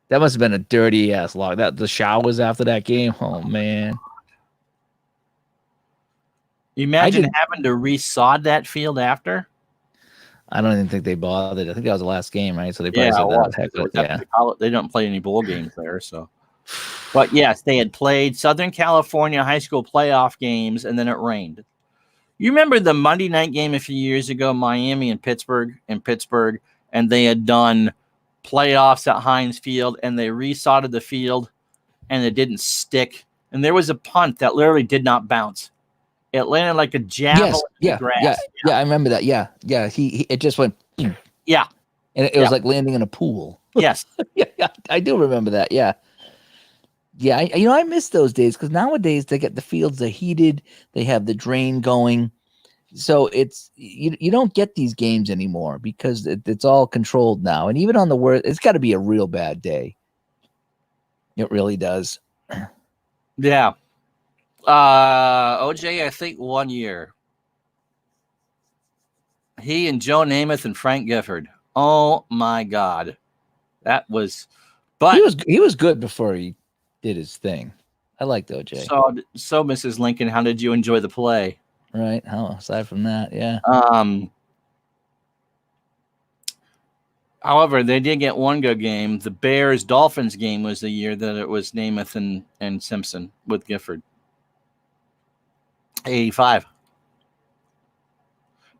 that must have been a dirty ass log. The showers after that game. Oh man. Imagine having to resod that field after. I don't even think they bothered. I think that was the last game, right? So they probably said that. They don't play any bowl games there, so. But yes, they had played Southern California high school playoff games, and then it rained. You remember the Monday night game a few years ago, Miami and Pittsburgh, and they had done playoffs at Heinz Field, and they resodded the field, and it didn't stick. And there was a punt that literally did not bounce. It landed like a javelin in the grass. Yeah, I remember that. Yeah. He it just went. Yeah. And it was like landing in a pool. Yes. yeah, I do remember that. Yeah. Yeah, I miss those days because nowadays they get the fields are heated, they have the drain going, so it's you don't get these games anymore because it's all controlled now. And even on the worst, it's got to be a real bad day. It really does. Yeah. OJ, I think 1 year. He and Joe Namath and Frank Gifford. Oh my God, that was. But he was good before he did his thing. I liked OJ. So Mrs. Lincoln, how did you enjoy the play? Right. How aside from that, yeah. However, they did get one good game. The Bears-Dolphins game was the year that it was Namath and Simpson with Gifford. 85.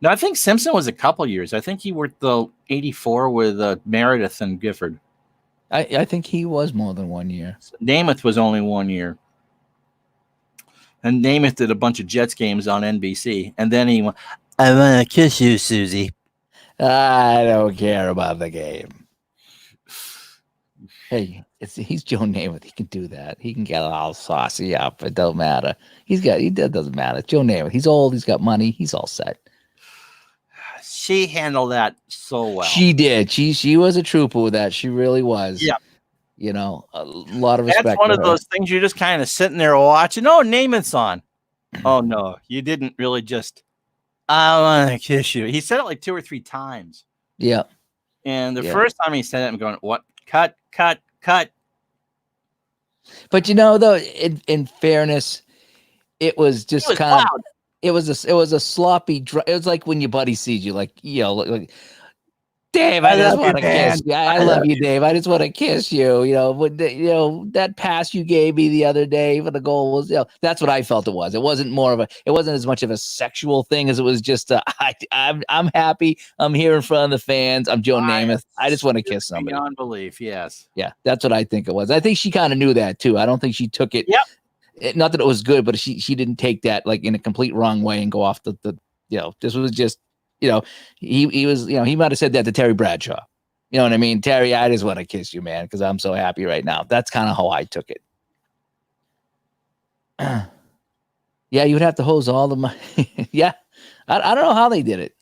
No, I think Simpson was a couple years. I think he worked the 84 with Meredith and Gifford. I think he was more than 1 year. Namath was only 1 year. And Namath did a bunch of Jets games on NBC. And then he went, I want to kiss you, Susie. I don't care about the game. Hey, he's Joe Namath. He can do that. He can get all saucy up. It doesn't matter. That doesn't matter. Joe Namath. He's old. He's got money. He's all set. She handled that so well. She did. She was a trooper with that. She really was. Yeah. You know, a lot of respect. That's one of those things you're just kind of sitting there watching. Oh, Namath's on. Oh, no. You didn't really just, I want to kiss you. He said it like 2 or 3 times. Yeah. And the first time he said it, I'm going, what? Cut. But though, in fairness, it was just kind of, it was a sloppy. It was like when your buddy sees you, like Dave, I just want to kiss you. I love you, Dave. I just want to kiss you. That pass you gave me the other day for the goal was, that's what I felt it was. It wasn't as much of a sexual thing as it was just, I'm happy. I'm here in front of the fans. I'm Joe Namath. I just want to kiss somebody. Beyond belief, yes. Yeah, that's what I think it was. I think she kind of knew that too. I don't think she took it. Yep. Not that it was good, but she didn't take that like in a complete wrong way and go off the this was just. He was, he might have said that to Terry Bradshaw. You know what I mean? Terry, I just want to kiss you, man, because I'm so happy right now. That's kind of how I took it. Yeah, you would have to hose all the money. Yeah. I don't know how they did it.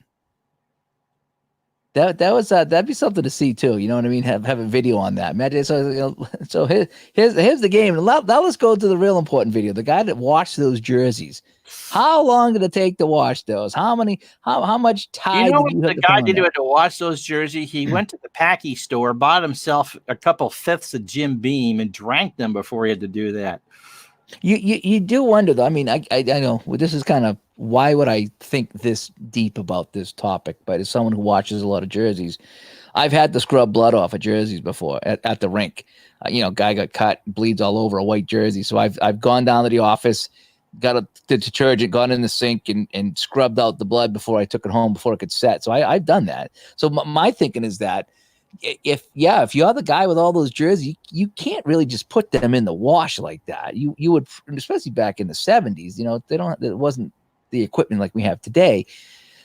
That was that'd be something to see too. You know what I mean? Have a video on that. Imagine so here's the game. Now let's go to the real important video. The guy that washed those jerseys. How long did it take to wash those? How much time? The guy did it to wash those jerseys. He went to the Packy store, bought himself a couple fifths of Jim Beam, and drank them before he had to do that. You do wonder though. I mean, I know this is kind of why would I think this deep about this topic, but as someone who watches a lot of jerseys, I've had to scrub blood off of jerseys before at the rink. Guy got cut, bleeds all over a white jersey. So I've gone down to the office, got a detergent, gone in the sink and scrubbed out the blood before I took it home before it could set. So I've done that. So my thinking is that if you're the guy with all those jerseys, you can't really just put them in the wash like that. You would, especially back in the 70s, it wasn't the equipment like we have today.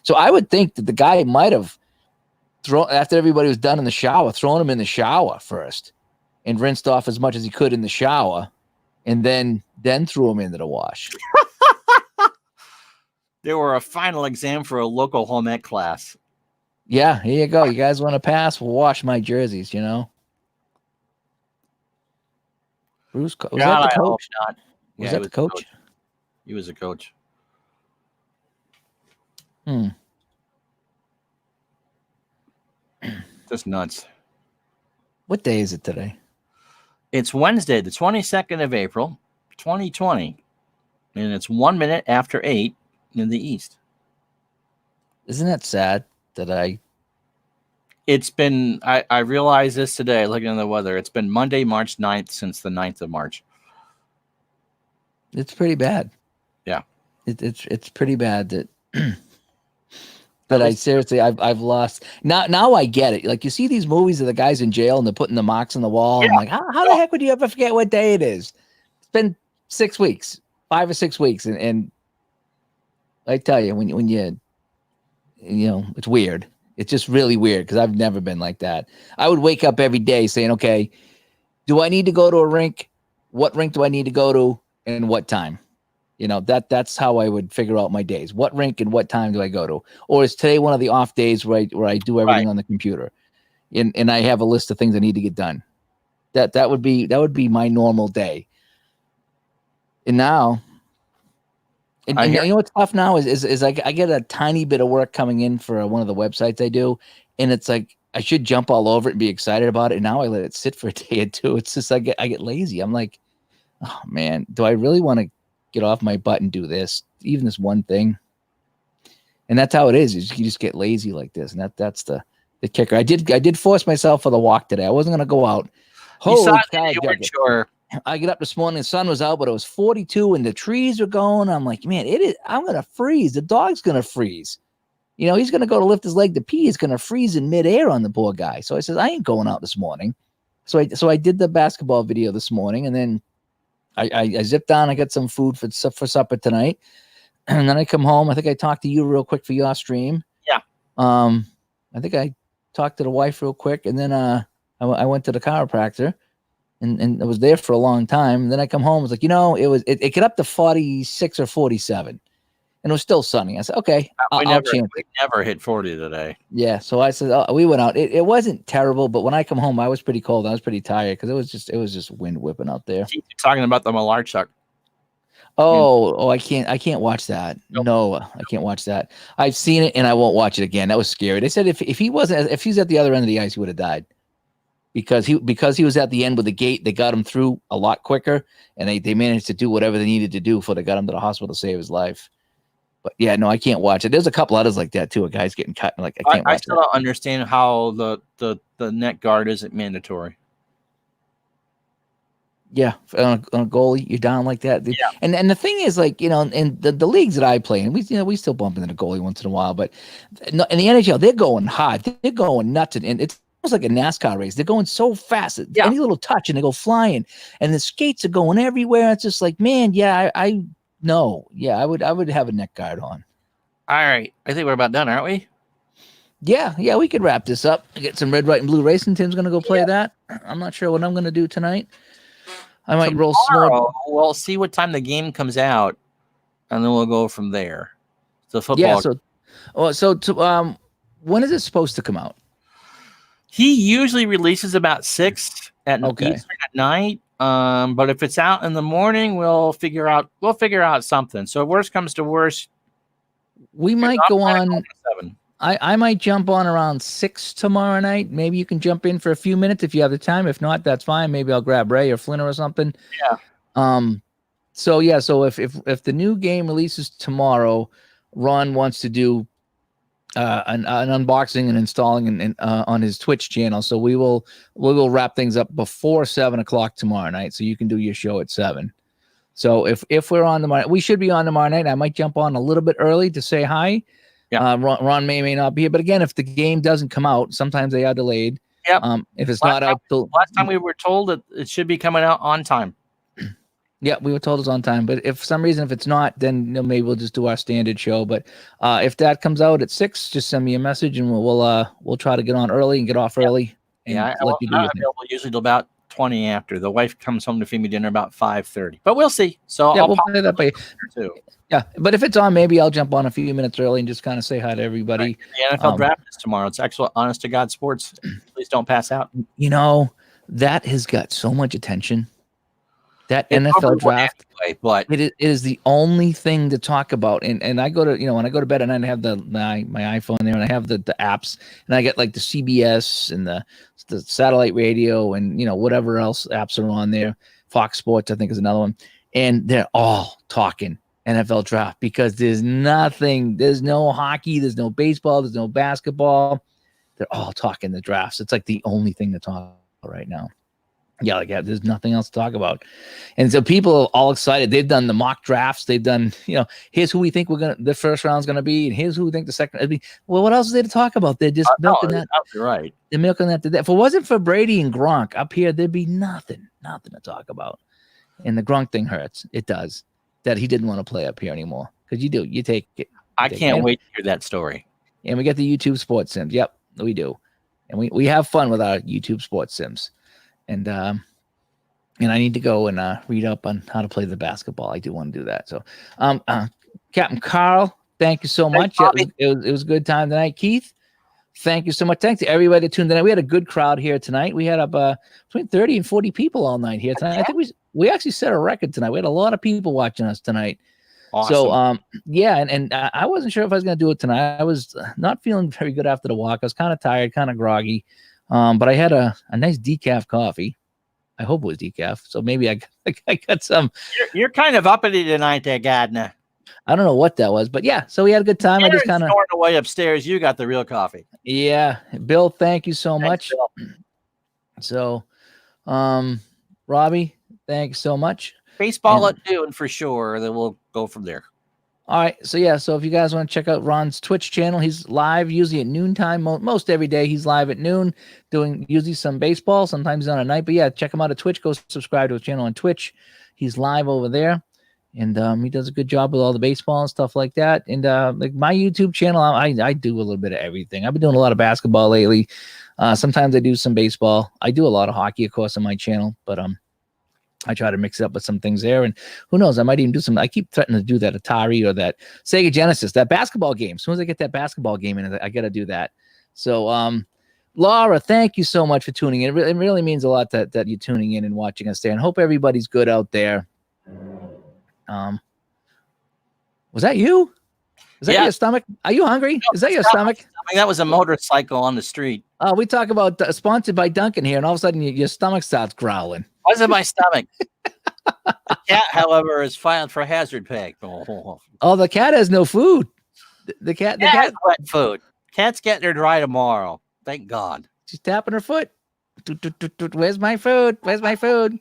So I would think that the guy might have thrown, after everybody was done in the shower, thrown them in the shower first and rinsed off as much as he could in the shower and then threw them into the wash. They were a final exam for a local home ec class. Yeah, here you go. You guys want to pass? We'll wash my jerseys, Bruce, was that the coach? Was that the coach? He was a coach. Just nuts. What day is it today? It's Wednesday, the 22nd of April, 2020. And it's 1 minute after 8 in the East. Isn't that sad that it's been, I realized this today, looking at the weather. It's been Monday, March 9th since the 9th of March. It's pretty bad. Yeah. It's pretty bad that At I least- seriously I've lost now I get it. Like you see these movies of the guys in jail and they're putting the marks on the wall. I'm like, how the heck would you ever forget what day it is? It's been 6 weeks, 5 or 6 weeks, and I tell you when you it's weird. It's just really weird because I've never been like that. I would wake up every day saying, okay, do I need to go to a rink? What rink do I need to go to and what time? That's how I would figure out my days. What rink and what time do I go to? Or is today one of the off days where I do everything on the computer? And I have a list of things I need to get done. That would be my normal day. And now, and you know what's tough now is I get a tiny bit of work coming in for one of the websites I do, and it's like I should jump all over it and be excited about it. And now I let it sit for a day or two. It's just I get lazy. I'm like, oh man, do I really want to get off my butt and do this, even this one thing? And that's how it is. You just get lazy like this, and that's the kicker. I did force myself for the walk today. I wasn't gonna go out. Holy cow, you weren't sure. I get up this morning, the sun was out, but it was 42 and the trees were going. I'm like, man, I'm going to freeze. The dog's going to freeze. He's going to go to lift his leg to pee. He's going to freeze in midair on the poor guy. So I said, I ain't going out this morning. So I did the basketball video this morning, and then I zipped down. I got some food for supper tonight. And then I come home. I think I talked to you real quick for your stream. Yeah. I think I talked to the wife real quick, and then I went to the chiropractor. And I was there for a long time. And then I come home. It was like, it got up to 46 or 47, and it was still sunny. I said, okay, I'll chance it. We never hit 40 today. Yeah. So I said, we went out. It wasn't terrible, but when I come home, I was pretty cold. I was pretty tired because it was just wind whipping out there. Keep talking about the Malarchuk. Oh, I can't watch that. Nope. No, I can't watch that. I've seen it and I won't watch it again. That was scary. They said if he's at the other end of the ice, he would have died. Because he was at the end with the gate, they got him through a lot quicker, and they managed to do whatever they needed to do before they got him to the hospital to save his life. But yeah, no, I can't watch it. There's a couple others like that too. A guy's getting cut. Like I can't watch I still don't understand how the net guard isn't mandatory. Yeah, on a goalie, you're down like that. Yeah. And the thing is, like, in the leagues that I play, and we still bump into the goalie once in a while, but in the NHL, they're going hard. They're going nuts, and it's almost like a NASCAR race. They're going so fast. Yeah. Any little touch and they go flying, and the skates are going everywhere. It's just like, man, yeah, I know. Yeah, I would have a neck guard on. All right. I think we're about done, aren't we? Yeah, we could wrap this up. Get some red, white, and blue racing. Tim's going to go play that. I'm not sure what I'm going to do tonight. I might roll Tomorrow, we'll see what time the game comes out, and then we'll go from there. The football. Yeah, when is it supposed to come out? He usually releases about 6 at Okay. Eastern at night. But if it's out in the morning, we'll figure out something. So worst comes to worst, We might go on. 7. I might jump on around 6 tomorrow night. Maybe you can jump in for a few minutes if you have the time. If not, that's fine. Maybe I'll grab Ray or Flinner or something. Yeah. So if the new game releases tomorrow, Ron wants to do an unboxing and installing and on his Twitch channel. So we will wrap things up before 7:00 tomorrow night. So you can do your show at 7. So if we're on tomorrow, we should be on tomorrow night. I might jump on a little bit early to say hi. Yeah. Ron may not be here, but again, if the game doesn't come out, sometimes they are delayed. Yep. If it's not out till Last time we were told that it should be coming out on time. yeah, we were told it's on time, but if for some reason if it's not, then maybe we'll just do our standard show. But if that comes out at 6, just send me a message and we'll try to get on early and get off early. And Yeah, let you do your I'm thing. available usually till about 20 after. The wife comes home to feed me dinner about 5:30, but we'll see. So Yeah, I'll we'll pop play that by too. yeah. But if it's on, maybe I'll jump on a few minutes early and just kind of say hi to everybody. The NFL draft is tomorrow. It's actual honest to God sports. Please don't pass out. That has got so much attention. That It's NFL over draft. anyway, but It is the only thing to talk about, and I go to when I go to bed at night, I have my iPhone there, and I have the apps, and I get like the CBS and the satellite radio, and whatever else apps are on there. Fox Sports, I think, is another one, and they're all talking NFL draft because there's no hockey, there's no baseball, there's no basketball. They're all talking the drafts. It's like the only thing to talk about right now. Yeah, like there's nothing else to talk about. And so people are all excited. They've done the mock drafts. They've done, here's who we think the first round's gonna be, and here's who we think the second. Well, what else is there to talk about? They're just milking that. You're right. They're milking that to death. If it wasn't for Brady and Gronk up here, there'd be nothing to talk about. And the Gronk thing hurts. It does. That he didn't want to play up here anymore. Because you take it. I can't wait to hear that story. And we get the YouTube sports sims. Yep, we do. And we have fun with our YouTube sports sims. And I need to go and read up on how to play the basketball. I do want to do that. So, Captain Carl, thank you so much. It was a good time tonight. Keith, thank you so much. Thanks to everybody that tuned in. We had a good crowd here tonight. We had up between 30 and 40 people all night here tonight. I think we actually set a record tonight. We had a lot of people watching us tonight. Awesome. So, yeah, and I wasn't sure if I was going to do it tonight. I was not feeling very good after the walk. I was kind of tired, kind of groggy. But I had a nice decaf coffee. I hope it was decaf. So maybe I got some. You're kind of uppity tonight there, Gardner. I don't know what that was, but yeah. So we had a good time. I just kind of snoring away upstairs. You got the real coffee. Yeah, Bill, thank you so much. Bill. So, Robbie, thanks so much. Baseball at noon for sure. Then we'll go from there. All right. So, yeah. So if you guys want to check out Ron's Twitch channel, he's live usually at noontime. Most every day he's live at noon doing usually some baseball. Sometimes on a night. But yeah, check him out at Twitch. Go subscribe to his channel on Twitch. He's live over there. And he does a good job with all the baseball and stuff like that. And like my YouTube channel, I do a little bit of everything. I've been doing a lot of basketball lately. Sometimes I do some baseball. I do a lot of hockey, of course, on my channel. But I try to mix it up with some things there. And who knows, I might even do some. I keep threatening to do that Atari or that Sega Genesis, that basketball game. As soon as I get that basketball game in, I got to do that. So, Laura, thank you so much for tuning in. It really means a lot that you're tuning in and watching us there. And hope everybody's good out there. Was that you? Is that your stomach? Are you hungry? No, is that your stomach? That was a motorcycle on the street. We talk about sponsored by Duncan here, and all of a sudden your stomach starts growling. Wasn't my stomach. The cat, however, is filed for hazard pay. Oh, the cat has no food. The cat has wet food. Cat's getting her dry tomorrow. Thank God. She's tapping her foot. Where's my food? Where's my food?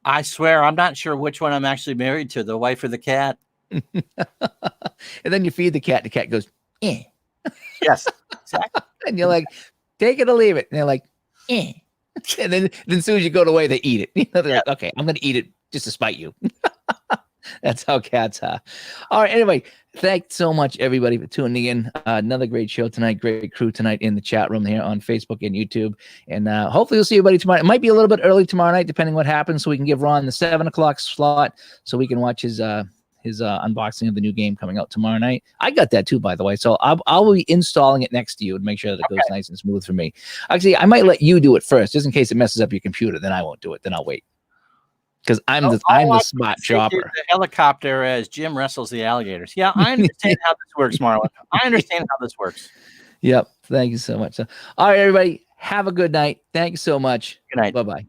I swear, I'm not sure which one I'm actually married to, the wife or the cat. And then you feed the cat. The cat goes, eh. Yes, exactly. And you're like, take it or leave it. And they're like, eh. And then as soon as you go away, they eat it. They're like, okay, I'm going to eat it just to spite you. That's how cats are. All right. Anyway, thanks so much, everybody, for tuning in. Another great show tonight. Great crew tonight in the chat room here on Facebook and YouTube. And hopefully we'll see everybody tomorrow. It might be a little bit early tomorrow night, depending what happens, so we can give Ron the 7 o'clock slot so we can watch his unboxing of the new game coming out tomorrow night. I got that too, by the way. So I'll be installing it next to you and make sure that it goes nice and smooth for me. Actually, I might let you do it first, just in case it messes up your computer. Then I won't do it. Then I'll wait. Because I'm the smart shopper. The helicopter as Jim wrestles the alligators. Yeah, I understand how this works, Marlon. I understand how this works. Yep. Thank you so much. So, all right, everybody. Have a good night. Thank you so much. Good night. Bye-bye.